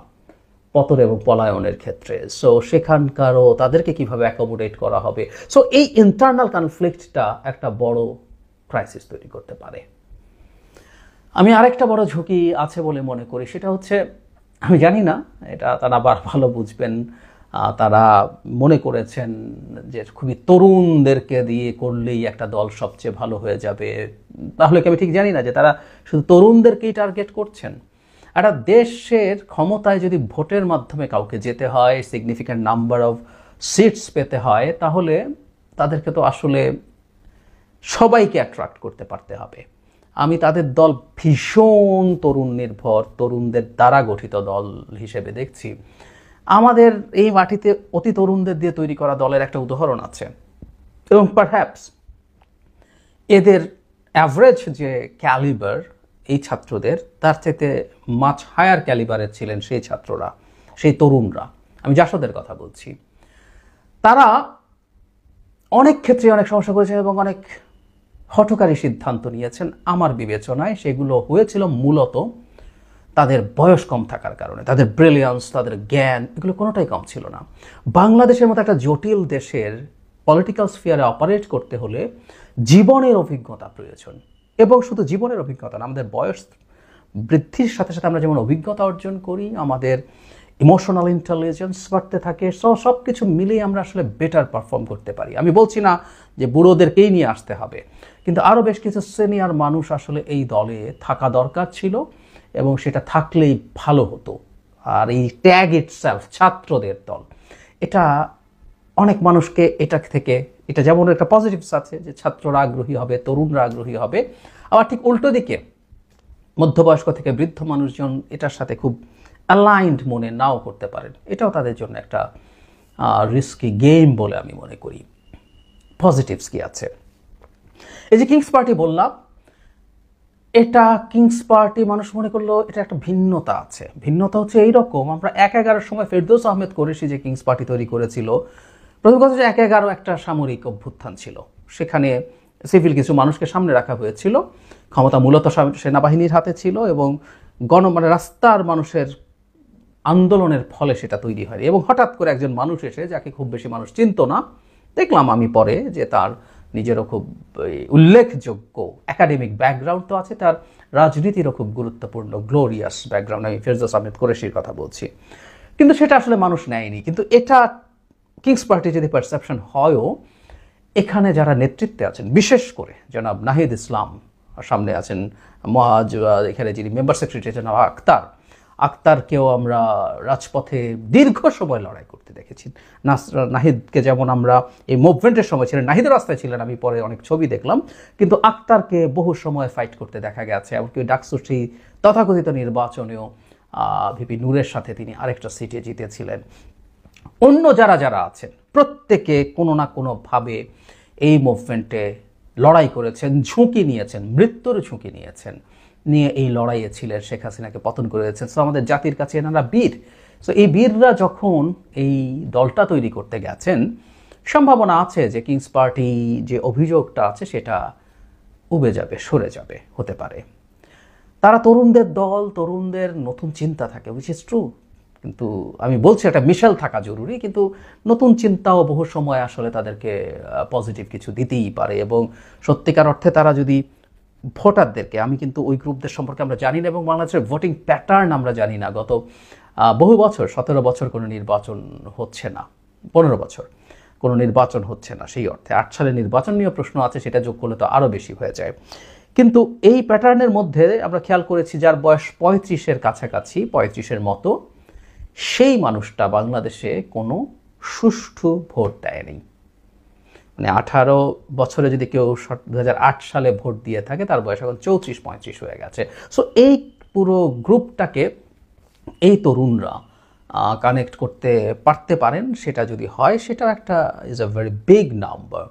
পতন এবং পলায়নের ক্ষেত্রে। সো সেখানকারও তাদেরকে কিভাবে অ্যাকোমোডেট করা হবে, সো এই ইন্টারনাল কনফ্লিক্টটা একটা বড় ক্রাইসিস তৈরি করতে পারে। আমি আরেকটা বড় ঝুঁকি আছে বলে মনে করি, সেটা হচ্ছে, আমি জানি না, এটা তারা আবার ভালো বুঝবেন, তারা মনে করেছেন যে খুবই তরুণদেরকে দিয়ে করলেই একটা দল সবচেয়ে ভালো হয়ে যাবে। তাহলে কি আমি ঠিক জানি না যে তারা শুধু তরুণদেরকেই টার্গেট করছেন? একটা দেশের ক্ষমতায় যদি ভোটের মাধ্যমে কাউকে যেতে হয়, সিগনিফিক্যান্ট নাম্বার অফ সিটস পেতে হয়, তাহলে তাদেরকে তো আসলে সবাইকে অ্যাট্রাক্ট করতে পারতে হবে। আমি তাদের দল ভীষণ তরুণ নির্ভর, তরুণদের দ্বারা গঠিত দল হিসেবে দেখছি। আমাদের এই মাটিতে অতি তরুণদের দিয়ে তৈরি করা দলের একটা উদাহরণ আছে, এবং পারহ্যাপস এদের অ্যাভারেজ যে ক্যালিবার এই ছাত্রদের, তার চাইতে মাছ হায়ার ক্যালিবারের ছিলেন সেই ছাত্ররা, সেই তরুণরা। আমি জাসদের কথা বলছি। তারা অনেক ক্ষেত্রে অনেক সমস্যা করেছেন এবং অনেক হঠকারী সিদ্ধান্ত নিয়েছেন। আমার বিবেচনায় সেগুলো হয়েছিল মূলত তাদের বয়স কম থাকার কারণে। তাদের ব্রিলিয়ান্স, তাদের জ্ঞান, এগুলো কোনোটাই কম ছিল না। বাংলাদেশের মতো একটা জটিল দেশের পলিটিক্যাল স্ফিয়ারে অপারেট করতে হলে জীবনের অভিজ্ঞতা প্রয়োজন, এবং শুধু জীবনের অভিজ্ঞতা না, আমাদের বয়স বৃদ্ধির সাথে সাথে আমরা যেমন অভিজ্ঞতা অর্জন করি, আমাদের ইমোশনাল ইন্টেলিজেন্স বাড়তে থাকে। সব কিছু মিলিয়ে আমরা আসলে বেটার পারফর্ম করতে পারি। আমি বলছি না যে বুড়োদেরকেই নিয়ে আসতে হবে, কিন্তু আরও বেশ কিছু সিনিয়র মানুষ আসলে এই দলে থাকা দরকার ছিল, এবং সেটা থাকলেই ভালো হতো। আর এই ট্যাগ ইটসেলফ ছাত্রদের দল, এটা অনেক মানুষকে এটা থেকে, এটা যেমন একটা পজিটিভস আছে যে ছাত্ররা আগ্রহী হবে, তরুণরা আগ্রহী হবে, আবার ঠিক উল্টো দিকে মধ্যবয়স্ক থেকে বৃদ্ধ মানুষজন এটার সাথে খুব অ্যালাইন্ড মনে নাও করতে পারেন। এটাও তাদের জন্য একটা রিস্কি গেম বলে আমি মনে করি। পজিটিভস কি আছে? এই যে কিংস পার্টি বললাম, এটা কিংস পার্টি মানুষ মনে করলো এটা একটা ভিন্নতা আছে। ভিন্নতা হচ্ছে এইরকম, আমরা 1-11 সময় ফেরদৌস আহমেদ কোরেশি যে কিংস পার্টি তৈরি করেছিল, প্রথম কথা হচ্ছে 1-11 একটা সামরিক অভ্যুত্থান ছিল। সেখানে সিভিল কিছু মানুষকে সামনে রাখা হয়েছিল, ক্ষমতা মূলত সেনাবাহিনীর হাতে ছিল, এবং রাস্তার মানুষের আন্দোলনের ফলে সেটা তৈরি হয়। এবং হঠাৎ করে একজন মানুষ এসে, যাকে খুব বেশি মানুষ চিনত না, দেখলাম আমি পরে যে তার নিজেরও খুব উল্লেখযোগ্য একাডেমিক ব্যাকগ্রাউন্ড তো আছে, তার রাজনীতিরও খুব গুরুত্বপূর্ণ গ্লোরিয়াস ব্যাকগ্রাউন্ড, আমি ফেরদৌস আহমেদ কোরেশির কথা বলছি। কিন্তু সেটা আসলে মানুষ নেয়নি। কিন্তু এটা কিংস পার্টি যদি পারসেপশন হয়ও, এখানে যারা নেতৃত্বে আছেন, বিশেষ করে জনাব নাহিদ ইসলাম, সামনে আছেন এখানে যিনি মেম্বার সেক্রেটারি জনাব আক্তারকেও আমরা রাজপথে দীর্ঘ সময় লড়াই করতে দেখেছি। নাহিদকে যেমন আমরা এই মুভমেন্টের সময় ছিলেন, নাহিদের রাস্তায় ছিলেন, আমি পরে অনেক ছবি দেখলাম, কিন্তু আক্তারকে বহু সময় ফাইট করতে দেখা গেছে। এমনকি ডাকসুটি তথাকথিত নির্বাচনেও ভিপি নূরের সাথে তিনি আরেকটা সিটে জিতেছিলেন। অন্য যারা যারা আছেন প্রত্যেকে কোনো না কোনোভাবে এই মুভমেন্টে লড়াই করেছেন, ঝুঁকি নিয়েছেন, মৃত্যুর ঝুঁকি নিয়েছেন, নিয়ে এই লড়াইয়ে ছিলেন, শেখ হাসিনাকে পতন করে দিয়েছেন। সো আমাদের জাতির কাছে এনারা বীর। সো এই বীররা যখন এই দলটা তৈরি করতে গেছেন, সম্ভাবনা আছে যে কিংস পার্টি যে অভিযোগটা আছে সেটা উবে যাবে, সরে যাবে, হতে পারে। তারা তরুণদের দল, তরুণদের নতুন চিন্তা থাকে, উইচ ইজ ট্রু। কিন্তু আমি বলছি একটা মিশেল থাকা জরুরি, কিন্তু নতুন চিন্তাও বহু সময় আসলে তাদেরকে পজিটিভ কিছু দিতেই পারে। এবং সত্যিকার অর্থে তারা যদি ভোটারদেরকে, আমি কিন্তু ওই গ্রুপদের সম্পর্কে আমরা জানি না এবং বাংলাদেশের ভোটিং প্যাটার্ন আমরা জানি না। গত বহু বছর, 17 বছর কোনো নির্বাচন হচ্ছে না, 15 বছর কোনো নির্বাচন হচ্ছে না, সেই অর্থে 8 সালে নির্বাচন নিয়ে প্রশ্ন আছে, সেটা যোগ করলে তো আরও বেশি হয়ে যায়। কিন্তু এই প্যাটার্নের মধ্যে আমরা খেয়াল করেছি যার বয়স 35-এর কাছাকাছি, 35-এর মতো, সেই মানুষটা বাংলাদেশে কোনো সুষ্ঠু ভোট দেয়নি। মানে 18 বছরে যদি কেউ 2008 সালে ভোট দিয়ে থাকে, তার বয়স এখন 34-35 হয়ে গেছে। সো এই পুরো গ্রুপটাকে এই তরুণরা কানেক্ট করতে পারতে পারেন, সেটা যদি হয়, সেটাও একটা is a very big number,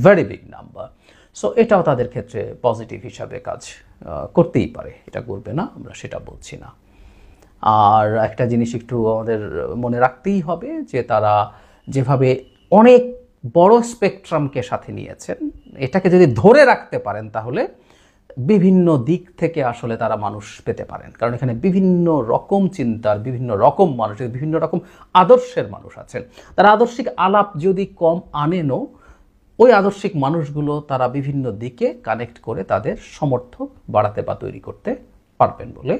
very big number. So এটাও তাদের ক্ষেত্রে পজিটিভ হিসাবে কাজ করতেই পারে, এটা করবে না, আমরা সেটা বলছি না। আর একটা জিনিস একটু আমাদের মনে রাখতেই হবে যে তারা যেভাবে অনেক বড় স্পেকট্রামকে সাথে নিয়েছেন, এটাকে যদি ধরে রাখতে পারেন তাহলে বিভিন্ন দিক থেকে আসলে তারা মানুষ পেতে পারেন। কারণ এখানে বিভিন্ন রকম চিন্তার, বিভিন্ন রকম মানুষের, বিভিন্ন রকম আদর্শের মানুষ আছেন। তারা আদর্শিক আলাপ যদি কম আনেনও, ওই আদর্শিক মানুষগুলো তারা বিভিন্ন দিকে কানেক্ট করে তাদের সমর্থক বাড়াতে বা তৈরি করতে পারবেন বলে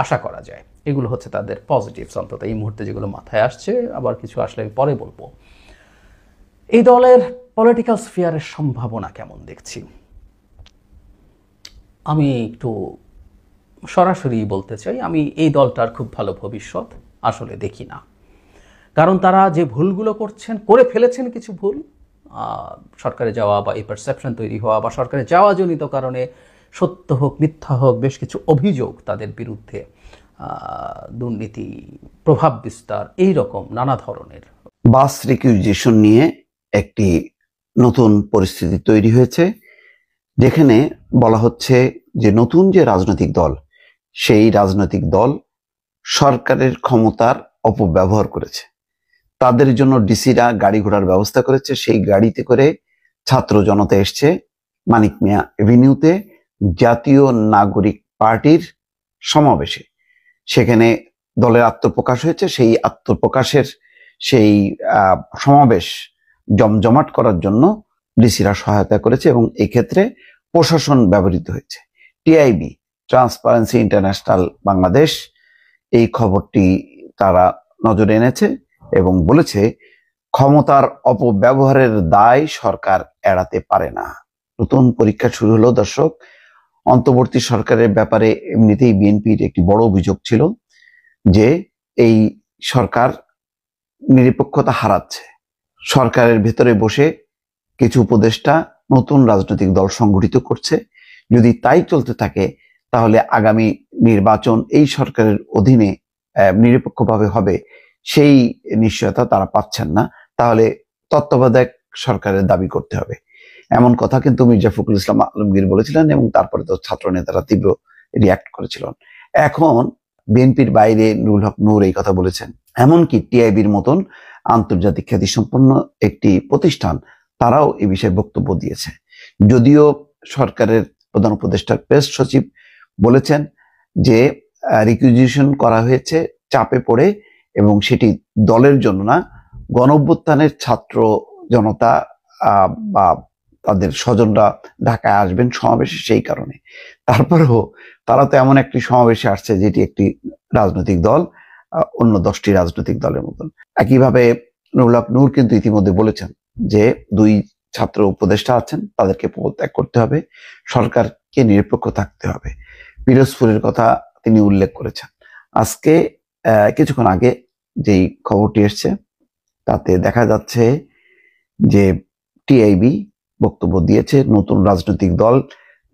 আশা করা যায়। এগুলো হচ্ছে তাদের পজিটিভস, অন্তত এই মুহূর্তে যেগুলো মাথায় আসছে। আবার কিছু আসলে আমি পরে বলবো। এই দলের পলিটিক্যাল স্ফিয়ারের সম্ভাবনা কেমন দেখছি, আমি একটু সরাসরি বলতে চাই, আমি এই দলটার খুব ভালো ভবিষ্যৎ আসলে দেখি না। কারণ তারা যে ভুলগুলো করছেন, করে ফেলেছেন কিছু ভুল, সরকারে যাওয়া বা এই পারসেপশন তৈরি হওয়া বা সরকারে যাওয়া জনিত কারণে সত্য হোক মিথ্যা হোক বেশ কিছু অভিযোগ তাদের বিরুদ্ধে, দুর্নীতি, প্রভাব বিস্তার, এই রকম নানা ধরনের। বাস রিকুইজিশন নিয়ে একটি নতুন পরিস্থিতি তৈরি হয়েছে, যেখানে বলা হচ্ছে যে নতুন যে রাজনৈতিক দল, সেই রাজনৈতিক দল সরকারের ক্ষমতার অপব্যবহার করেছে। তাদের জন্য ডিসিরা গাড়ি ঘোড়ার ব্যবস্থা করেছে। সেই গাড়িতে করে ছাত্র জনতা এসছে মানিক মিয়া এভিনিউতে জাতীয় নাগরিক পার্টির সমাবেশে। সেখানে দলের আত্মপ্রকাশ হয়েছে। সেই আত্মপ্রকাশের সেই সমাবেশ জমজমাট করার জন্য ডিসিরা সহায়তা করেছে এবং এই ক্ষেত্রে প্রশাসন ব্যবহৃত হয়েছে। টিআইবি, ট্রান্সপারেন্সি ইন্টারন্যাশনাল বাংলাদেশ, এই খবরটি তারা নজরে এনেছে এবং বলেছে ক্ষমতার অপব্যবহারের দায় সরকার এড়াতে পারে না। নতুন পরীক্ষা শুরু হলো দর্শক। অন্তর্বর্তী সরকারের ব্যাপারে এমনিতেই বিএনপির একটি বড় অভিযোগ ছিল যে এই সরকার নিরপেক্ষতা হারাচ্ছে। সরকারের ভেতরে বসে কিছু উপদেষ্টা নতুন রাজনৈতিক দল সংগঠিত করছে। যদি তাই চলতে থাকে তাহলে আগামী নির্বাচন এই সরকারের অধীনে নিরপেক্ষভাবে হবে, সেই নিশ্চয়তা তারা পাচ্ছেন না। তাহলে তত্ত্বাবধায়ক সরকারের দাবি করতে হবে, এমন কথা কিন্তু মির্জা ফখরুল ইসলাম আলমগীর বলেছিলেন এবং তারপরে তো ছাত্র নেতারা তীব্র রিয়াক্ট করেছিলেন। এখন বিএনপির বাইরে নুরুল হক নূর এই কথা বলেছেন। এমনকি টিআইবির মতন আন্তর্জাতিক খ্যাতিসম্পন্ন একটি প্রতিষ্ঠান, তারাও এই বিষয়ে বক্তব্য দিয়েছে। যদিও সরকারের প্রধান উপদেষ্টার প্রেস সচিব বলেছেন যে রিকুইজিশন করা হয়েছে চাপে পড়ে এবং সেটি দলের জন্য না, গণঅভ্যুত্থানের ছাত্র জনতা বা তাদের স্বজনরা ঢাকায় আসবেন সমাবেশে, সেই কারণে। তারপরেও তারা তো এমন একটি সমাবেশে আসছে যেটি একটি রাজনৈতিক দল অন্য 10টি রাজনৈতিক দলের মতন। একইভাবে নুরুল হক নূর কিন্তু ইতিমধ্যে বলেছেন যে 2 ছাত্র উপদেষ্টা আছেন, তাদেরকে পদত্যাগ করতে হবে, সরকারকে নিরপেক্ষ থাকতে হবে। পিরোজপুরের কথা তিনি উল্লেখ করেছেন। আজকে কিছুক্ষণ আগে যেই খবরটি এসছে তাতে দেখা যাচ্ছে যে টিআইবি বক্তব্য দিয়েছে। নতুন রাজনৈতিক দল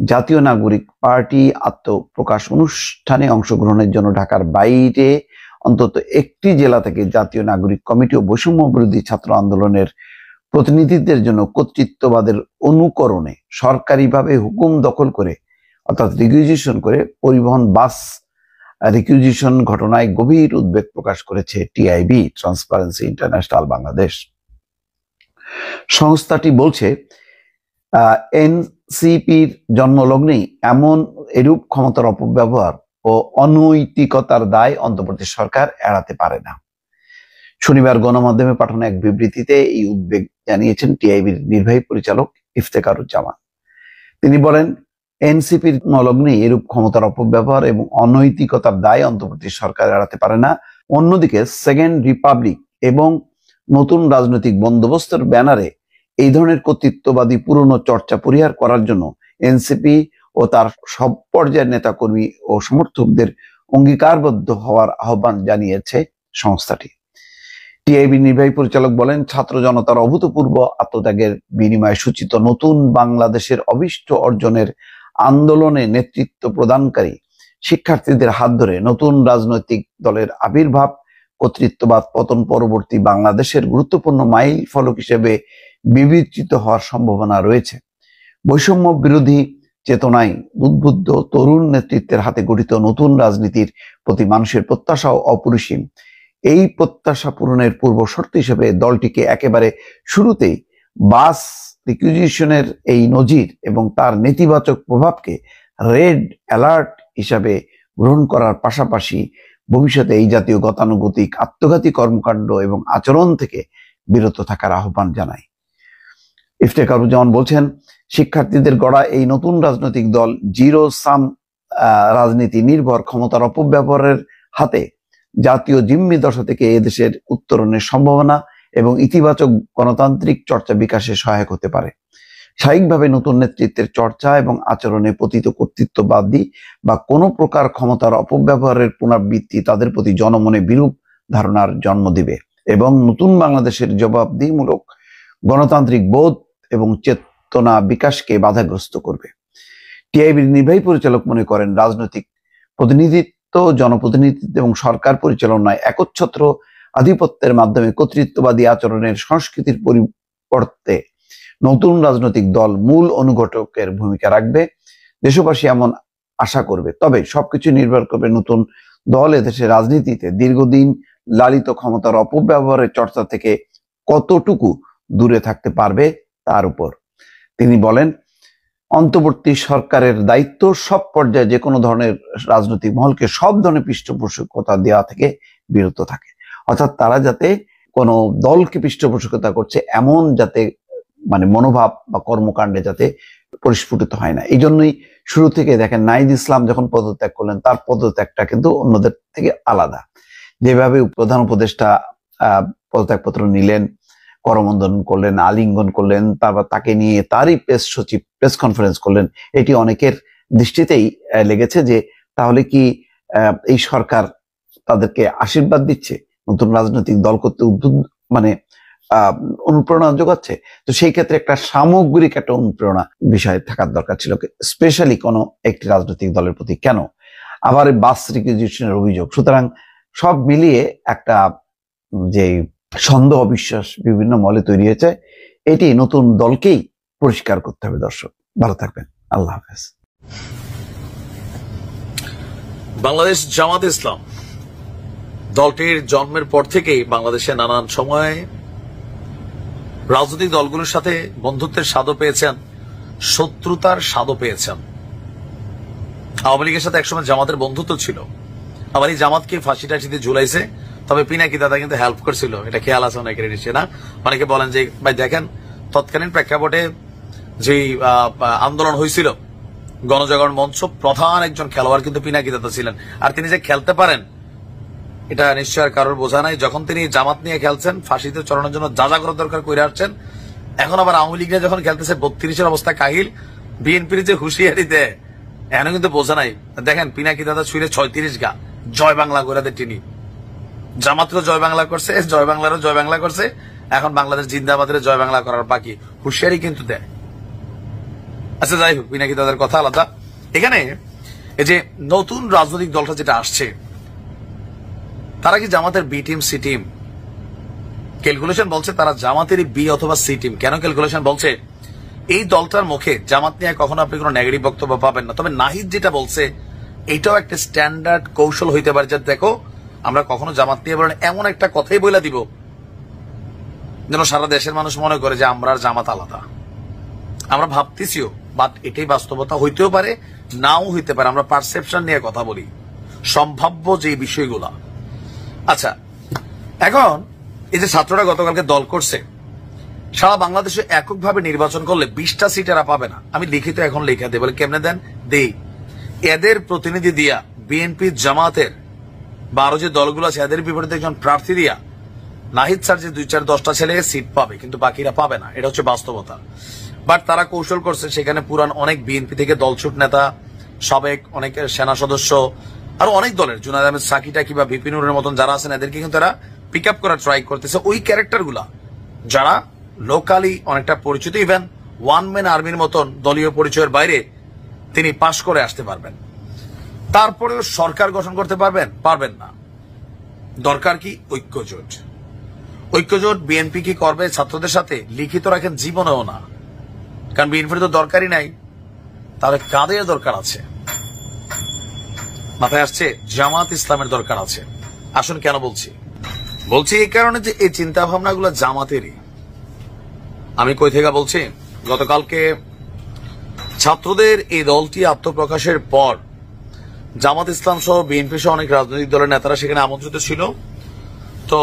জাতীয় নাগরিক পার্টি আত্মপ্রকাশ অনুষ্ঠানে অংশগ্রহণের জন্য ঢাকার বাইরে অন্তত একটি জেলা থেকে জাতীয় নাগরিক কমিটি ও বৈষম্য বিরোধী ছাত্র আন্দোলনের প্রতিনিধিদের জন্য কর্তৃত্ববাদের অনুকরণে সরকারিভাবে হুকুম দখল করে অর্থাৎ রিকুইজিশন করে পরিবহন বাস রিকুইজিশন ঘটনায় গভীর উদ্বেগ প্রকাশ করেছে টিআইবি, ট্রান্সপারেন্সি ইন্টারন্যাশনাল বাংলাদেশ। সংস্থাটি বলছে এনসিপির জন্মলগ্নেই এরূপ ক্ষমতার অপব্যবহার ও অনৈতিকতার দায় অন্তর্বর্তী সরকার এড়াতে পারে না। শনিবার গণমাধ্যমে পাঠানো এক বিবৃতিতে এই উদ্বেগ জানিয়েছেন টিআইবির নির্বাহী পরিচালক ইফতেখারুজ্জামান। তিনি বলেন, এনসিপির জন্মলগ্নে এরূপ ক্ষমতার অপব্যবহার এবং অনৈতিকতার দায় অন্তর্বর্তী সরকার এড়াতে পারে না। অন্যদিকে সেকেন্ড রিপাবলিক এবং নতুন রাজনৈতিক বন্দোবস্তের ব্যানারে এই ধরনের কর্তৃত্ববাদী পুরনো চর্চা পরিহার করার জন্য এনসিপি ও তার সব পর্যায়ের নেতাকর্মী ও সমর্থকদের অঙ্গীকারবদ্ধ হওয়ার আহ্বান জানিয়েছে সংস্থাটি। টিআইবি নির্বাহী পরিচালক বলেন, ছাত্র জনতার অভূতপূর্ব আত্মত্যাগের বিনিময়ে সূচিত নতুন বাংলাদেশের অভীষ্ট অর্জনের আন্দোলনে নেতৃত্ব প্রদানকারী শিক্ষার্থীদের হাত ধরে নতুন রাজনৈতিক দলের আবির্ভাব কর্তৃত্ববাদ পতন পরবর্তী বাংলাদেশের গুরুত্বপূর্ণ মাইল ফলক হিসেবে বিবেচিত হওয়ার সম্ভাবনা রয়েছে। বৈষম্য বিরোধী চেতনায় উদ্বুদ্ধ তরুণ নেতৃত্বের হাতে গঠিত নতুন রাজনীতির প্রতি মানুষের প্রত্যাশাও অপরিসীম। এই প্রত্যাশা পূরণের পূর্ব শর্ত হিসেবে দলটিকে একেবারে শুরুতেই বাস রিকুইজিশনের এই নজির এবং তার নেতিবাচক প্রভাবকে রেড অ্যালার্ট হিসাবে গ্রহণ করার পাশাপাশি ভবিষ্যতে এই জাতীয় গতানুগতিক আত্মঘাতী কর্মকাণ্ড এবং আচরণ থেকে বিরত থাকার আহ্বান জানায়। ইফতেখারুজ্জামান বলছেন, শিক্ষার্থীদের গড়া এই নতুন রাজনৈতিক দল জিরো সাম রাজনীতি নির্ভর ক্ষমতার অপব্যবহারের হাতে জাতীয় জিম্মি দশা থেকে এদেশের উত্তরণের সম্ভাবনা এবং ইতিবাচক গণতান্ত্রিক চর্চা বিকাশে সহায়ক হতে পারে। স্বাভাবিকভাবে নতুন নেতৃত্বের চর্চা এবং আচরণে পতিত কর্তৃত্ববাদী বা কোনো প্রকার ক্ষমতার অপব্যবহারের পুনরাবৃত্তি তাদের প্রতি জনমনে বিরূপ ধারণার জন্ম দিবে এবং নতুন বাংলাদেশের জবাবদিহিমূলক গণতান্ত্রিক বোধ এবং চেতনা বিকাশকে বাধাগ্রস্ত করবে। টিআইবির নির্বাহী পরিচালক মনে করেন, রাজনৈতিক প্রতিনিধিত্ব, জনপ্রতিনিধিত্ব এবং সরকার পরিচালনায় একচ্ছত্র আধিপত্যের মাধ্যমে কর্তৃত্ববাদী আচরণের সংস্কৃতির পরিবর্তে নতুন রাজনৈতিক দল মূল অনুঘটকের ভূমিকা রাখবে। দেশবাসী এমন আশা করবে। তবে সবকিছু নির্ভর করবে নতুন দল এদেশের রাজনীতিতে দীর্ঘদিন লালিত ক্ষমতার অপব্যবহারের চর্চা থেকে কতটুকু দূরে থাকতে পারবে তার উপর। তিনি বলেন, অন্তর্বর্তী সরকারের দায়িত্ব সব পর্যায়ে যে কোনো ধরনের রাজনৈতিক মহলকে সব ধরনের পৃষ্ঠপোষকতা দেওয়া থেকে বিরত থাকে। অর্থাৎ তারা যাতে কোনো দলকে পৃষ্ঠপোষকতা করছে এমন যাতে মনোভাব বা কর্মকাণ্ডে যাতে পরিস্ফুটিত হয় না। এই জন্যই শুরু থেকে দেখেন নাহিদ ইসলাম যখন পদত্যাগ করলেন তার পদত্যাগটা কিন্তু অন্যদের থেকে আলাদা। যেভাবে প্রধান উপদেষ্টা পদত্যাগপত্র নিলেন, করমর্দন করলেন, আলিঙ্গন করলেন, তারপর তাকে নিয়ে তারই প্রেস সচিব প্রেস কনফারেন্স করলেন, এটি অনেকের দৃষ্টিতেই লেগেছে যে তাহলে কি এই সরকার তাদেরকে আশীর্বাদ দিচ্ছে, নতুন রাজনৈতিক দল করতে অনুপ্রেরণা যোগাচ্ছে। তো সেই ক্ষেত্রে একটা সামগ্রিক একটা অনুপ্রেরণা বিষয় থাকার দরকার ছিল, স্পেশালি কোনো একটি রাজনৈতিক দলের প্রতি। কেন আবার বাস রিকুইজিশনের অভিযোগ? সুতরাং সব মিলিয়ে একটা যে সন্দেহ অবিশ্বাস বিভিন্ন মহলে তৈরি হয়েছে, এটি নতুন দলকেই পরিষ্কার করতে হবে। দর্শক ভালো থাকবেন, আল্লাহ হাফেজ। বাংলাদেশ জামাত ইসলাম দলটির জন্মের পর থেকেই বাংলাদেশে নানান সময়ে রাজনৈতিক দলগুলোর সাথে বন্ধুত্বের স্বাদও পেয়েছেন, শত্রুতার স্বাদও পেয়েছেন। আওয়ামী লীগের সাথে একসময় জামাতের বন্ধুত্ব ছিল, আবার এই জামাতকে ফাঁসি টাসি দিয়ে ঝুলাইছে। তবে পিনাকি দাদা কিন্তু হেল্প করছিল, এটা খেয়াল আছে অনেকের নিশ্চয় না। অনেকে বলেন যে ভাই দেখেন তৎকালীন প্রেক্ষাপটে যে আন্দোলন হয়েছিল, গণজাগরণ মঞ্চ প্রধান একজন খেলোয়াড় কিন্তু পিনাকি দাদা ছিলেন। আর তিনি যে খেলতে পারেন এটা নিশ্চয় আর কারোর বোঝা নাই। যখন তিনি জামাত নিয়ে খেলছেন, ফাঁসিতে চড়ানোর জন্য যা যা করার দরকার করে আসছেন, এখন আবার আওয়ামী লীগ যখন খেলতেছে 32-এর অবস্থা কাহিল, বিএনপির যে হুঁশিয়ারি দেয় এখনো কিন্তু বোঝা নাই। দেখেন পিনাকি দাদা ছুঁড়ে 36 গা জয় বাংলা গোড়াতে টিনি, জামাতও জয় বাংলা করছে, জয় বাংলারও জয় বাংলা করছে, এখন বাংলাদেশ জিন্দাবাদের জয় বাংলা করার বাকি, হুঁশিয়ারি কিন্তু দেয়। আচ্ছা যাই হোক, পিনাকি দাদার কথা আলাদা। এখানে এই যে নতুন রাজনৈতিক দলটা যেটা আসছে তারা কি জামাতের B team, C team? Calculation বলছে তারা জামাতেরই বি অথবা সি টিম। কেন ক্যালকুলেশন বলছে? এই দলটার মুখে জামাত নিয়ে কখনো আপনি কোনো নেগেটিভ বক্তব্য পাবেন না। তবে নাহিদ যেটা বলছে এটাও একটা স্ট্যান্ডার্ড কৌশল হইতে পারে, যে দেখো আমরা কখনো জামাত নিয়ে বলেন এমন একটা কথাই বলে দিব যেন সারা দেশের মানুষ মনে করে যে আমরা আর জামাত আলাদা। আমরা ভাবতেছিও, বাট এটাই বাস্তবতা, হইতেও পারে নাও হইতে পারে। আমরা পারসেপশন নিয়ে কথা বলি, সম্ভাব্য যে বিষয়গুলা। আচ্ছা, এখন এই যে ছাত্ররা গতকালকে দল করছে, সারা বাংলাদেশে এককভাবে নির্বাচন করলে 20টা সিট এরা পাবে না। আমি লিখিত এখন লিখে দেই, বলে কেমনে দেন দেই। এদের প্রতিনিধি দিয়া বিএনপি, জামাতের বা আরো যে দলগুলো আছে এদের বিপরীতে একজন প্রার্থী দিয়া নাহিদ স্যার যে 2-4-10টা ছেলে সিট পাবে, কিন্তু বাকিরা পাবে না। এটা হচ্ছে বাস্তবতা। বাট তারা কৌশল করছে, সেখানে পুরান অনেক বিএনপি থেকে দলছুট নেতা, সাবেক অনেক সেনা সদস্য, আরো অনেক দলের জুনায়েদ আহমেদ সাকি টাকি বা বিপিনুরের মতন যারা আছেন এদেরকে কিন্তু তারা পিক আপ করার ট্রাই করতেছে। ওই ক্যারেক্টার গুলা যারা লোকালি অনেকটা পরিচিত, ইভেন ওয়ান ম্যান আর্মির মতন দলীয় পরিচয়ের বাইরে তিনি পাশ করে আসতে পারবেন। তারপরেও সরকার গঠন করতে পারবেন না। দরকার কি? ঐক্যজোট। ঐক্যজোট বিএনপি কি করবে ছাত্রদের সাথে? লিখিত রাখেন জীবনেও না, কারণ বিএনপির তো দরকারই নাই। তাহলে কাদের দরকার আছে? মাথায় আসছে জামাত ইসলামের দরকার আছে। আসুন কেন বলছি এই কারণে যে এই চিন্তা ভাবনাগুলো জামাতেরই। আমি কই থেকে বলছি, গতকালকে ছাত্রদের এই দলটি আত্মপ্রকাশের পর জামাত ইসলাম সহ বিএনপি সহ অনেক রাজনৈতিক দলের নেতারা সেখানে আমন্ত্রিত ছিল। তো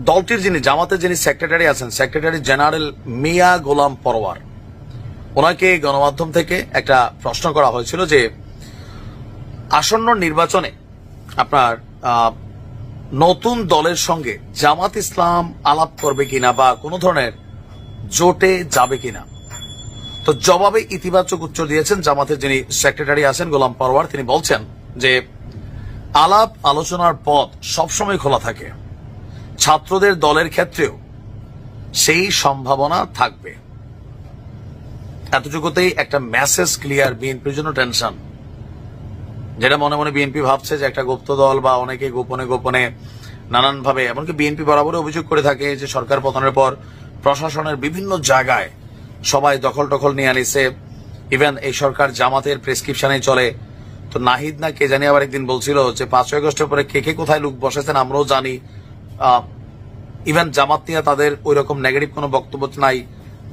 দলটির যিনি জামাতের যিনি সেক্রেটারি আছেন, সেক্রেটারি জেনারেল মিয়া গোলাম পরওয়ার, ওনাকে গণমাধ্যম থেকে একটা প্রশ্ন করা হয়েছিল যে আসন্ন নির্বাচনে আপনার নতুন দলের সঙ্গে জামাত ইসলাম আলাপ করবে কিনা বা কোন ধরনের জোটে যাবে কিনা। তো জবাবে ইতিবাচক উত্তর দিয়েছেন জামাতের যিনি সেক্রেটারি আছেন গোলাম পরওয়ার। তিনি বলছেন যে আলাপ আলোচনার পথ সবসময় খোলা থাকে, ছাত্রদের দলের ক্ষেত্রেও সেই সম্ভাবনা থাকবে। এতটুকুতেই একটা মেসেজ ক্লিয়ার। বিএনপির জন্য টেনশন, যেটা মনে মনে বিএনপি ভাবছে যে একটা গুপ্ত দল বা অনেকে গোপনে গোপনে নানানভাবে, এমনকি বিএনপি বরাবর অভিযোগ করে থাকে যে সরকার পতনের পর প্রশাসনের বিভিন্ন জায়গায় সবাই দখল টখল নিয়ে আনিছে। ইভেন এই সরকার জামাতের প্রেসক্রিপশনে চলে। তো নাহিদ না কে জানি আবার একদিন বলছিল যে 5 আগস্টের পরে কে কে কোথায় লোক বসেছেন আমরাও জানি। ইভেন জামাত নিয়ে তাদের ওই রকম নেগেটিভ কোনো বক্তব্য নাই।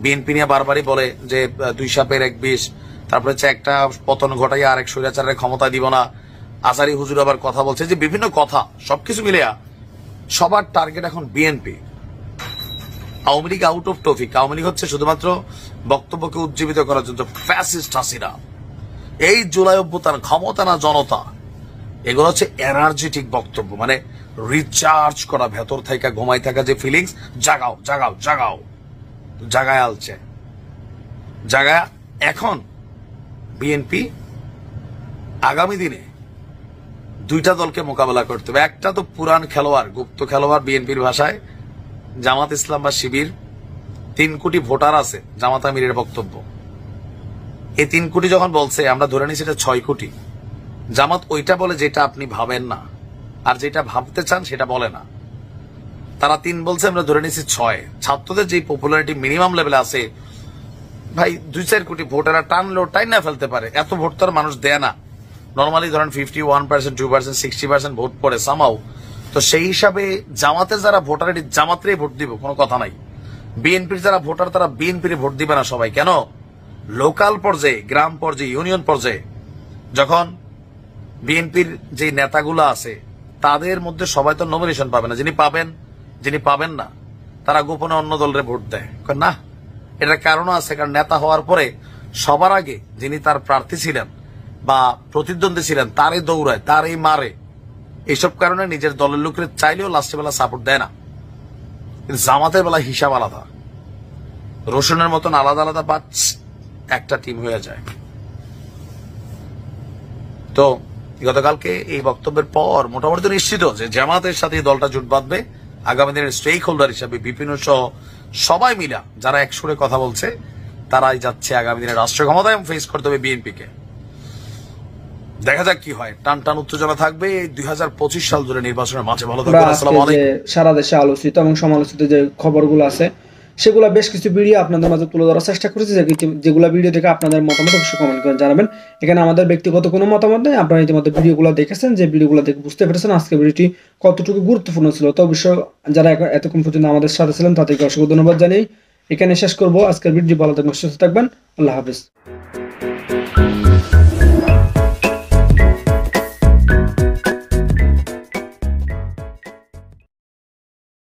বিএনপি নিয়ে বারবারই বলে যে 2 সাপের 1 বিষ, তারপরে হচ্ছে একটা পতন ঘটাই আর এক স্বৈরাচারের ক্ষমতা দিব না। আজারি হুজুর আবার কথা বলছে, যে বিভিন্ন কথা সবকিছু মিলিয়া সবার টার্গেট এখন BNP. Awami League out of topic. Awami League হচ্ছে শুধুমাত্র বক্তব্যকে উজ্জীবিত করার জন্য। ফ্যাসিস্ট হাসিনা, এই জুলাই অভ্যুত্থান, ক্ষমতা না জনতা, এগুলো হচ্ছে এনার্জেটিক বক্তব্য, মানে রিচার্জ করা, ভেতর থেকে ঘুমাই থাকা যে ফিলিংস, জাগাও জাগাও জাগাও, জাগায় আলছে জাগায়। এখন বিএনপি আগামী দিনে 2টা দলকে মোকাবেলা করতে হবে। একটা তো পুরান খেলোয়াড়, গুপ্ত খেলোয়াড় বিএনপির ভাষায় জামাত ইসলাম বা শিবির। 3 কোটি ভোটার আছে জামাত আমিরের বক্তব্য। এই 3 কোটি যখন বলছে, আমরা ধরে নিই সেটা 6 কোটি। জামাত ওইটা বলে যেটা আপনি ভাবেন না, আর যেটা ভাবতে চান সেটা বলে না। তারা 3 বলছে, আমরা ধরে নিচ্ছি 6। ছাত্রদের যে পপুলারিটি মিনিমাম লেভেলে আছে ভাই, 2-4 কোটি ভোটাররা টানলেও টাইন না ফেলতে পারে। এত ভোট তো মানুষ দেয় না। নর্মালি ধরেন 51%, 2%, 60% ভোট পড়ে সামাও। তো সেই হিসাবে জামাতের যারা ভোটারিটি, জামাতেরই ভোট দিব, কোনো কথা নাই। বিএনপির যারা ভোটার তারা বিএনপির ভোট দিবে না সবাই। কেন? লোকাল পর্যায়ে, গ্রাম পর্যায়ে, ইউনিয়ন পর্যায়ে যখন বিএনপির যে নেতাগুলো আছে তাদের মধ্যে সবাই তো নমিনেশন পাবে না। যিনি পাবেন না তারা গোপনে অন্য দলের ভোট দেয় না। এটার কারণও আছে, কারণ নেতা হওয়ার পরে সবার আগে যিনি তার প্রার্থী ছিলেন বা প্রতিদ্বন্দ্বী ছিলেন তারই দৌড়ায়, তারই মারে। এইসব কারণে নিজের দলের লোকের চাইলেও লাস্টে বেলা সাপোর্ট দেয় না। কিন্তু জামাতের বেলা হিসাব আলাদা, রসুনের মতন আলাদা আলাদা পাঁচ একটা টিম হয়ে যায়। তো গতকালকে এই বক্তব্যের পর মোটামুটি তো নিশ্চিত যে জামাতের সাথে দলটা জোট বাঁধবে। আগামী দিনের স্টেক হোল্ডার হিসাবে বিপিন সহ সবাই মিলা যারা এক সুরে কথা বলছে তারাই যাচ্ছে আগামী দিনের রাষ্ট্র ক্ষমতায় ফেস করতে হবে বিএনপিকে। দেখা যাক কি হয়। টান টান উত্তেজনা থাকবে এই 2025 সাল জুড়ে নির্বাচনের মাঝে। ভালো আমরা থাকবেন, আজকে আসসালামু যে আলাইকুম। সারা দেশে আলোচিত এবং সমালোচিত যে খবরগুলো আছে সেগুলো বেশ কিছু ভিডিও আপনাদের মাঝে তুলে ধরার চেষ্টা করেছি, যেগুলো ভিডিও দেখে আপনাদের মতামত অবশ্যই কমেন্ট করে জানাবেন। এখানে আমাদের ব্যক্তিগত কোনো মতামত নেই, আপনারা ইতিমধ্যে ভিডিওগুলো দেখেছেন, যে ভিডিওগুলো দেখে বুঝতে পেরেছেন আজকে ভিডিওটি কতটুকু গুরুত্বপূর্ণ ছিল। তো অবশ্যই যারা এতক্ষণ পর্যন্ত আমাদের সাথে ছিলেন তাদেরকে অসংখ্য ধন্যবাদ জানিয়ে এখানে শেষ করবো আজকের ভিডিও। ভালো থাকবেন, সুস্থ থাকবেন, আল্লাহ হাফিজ।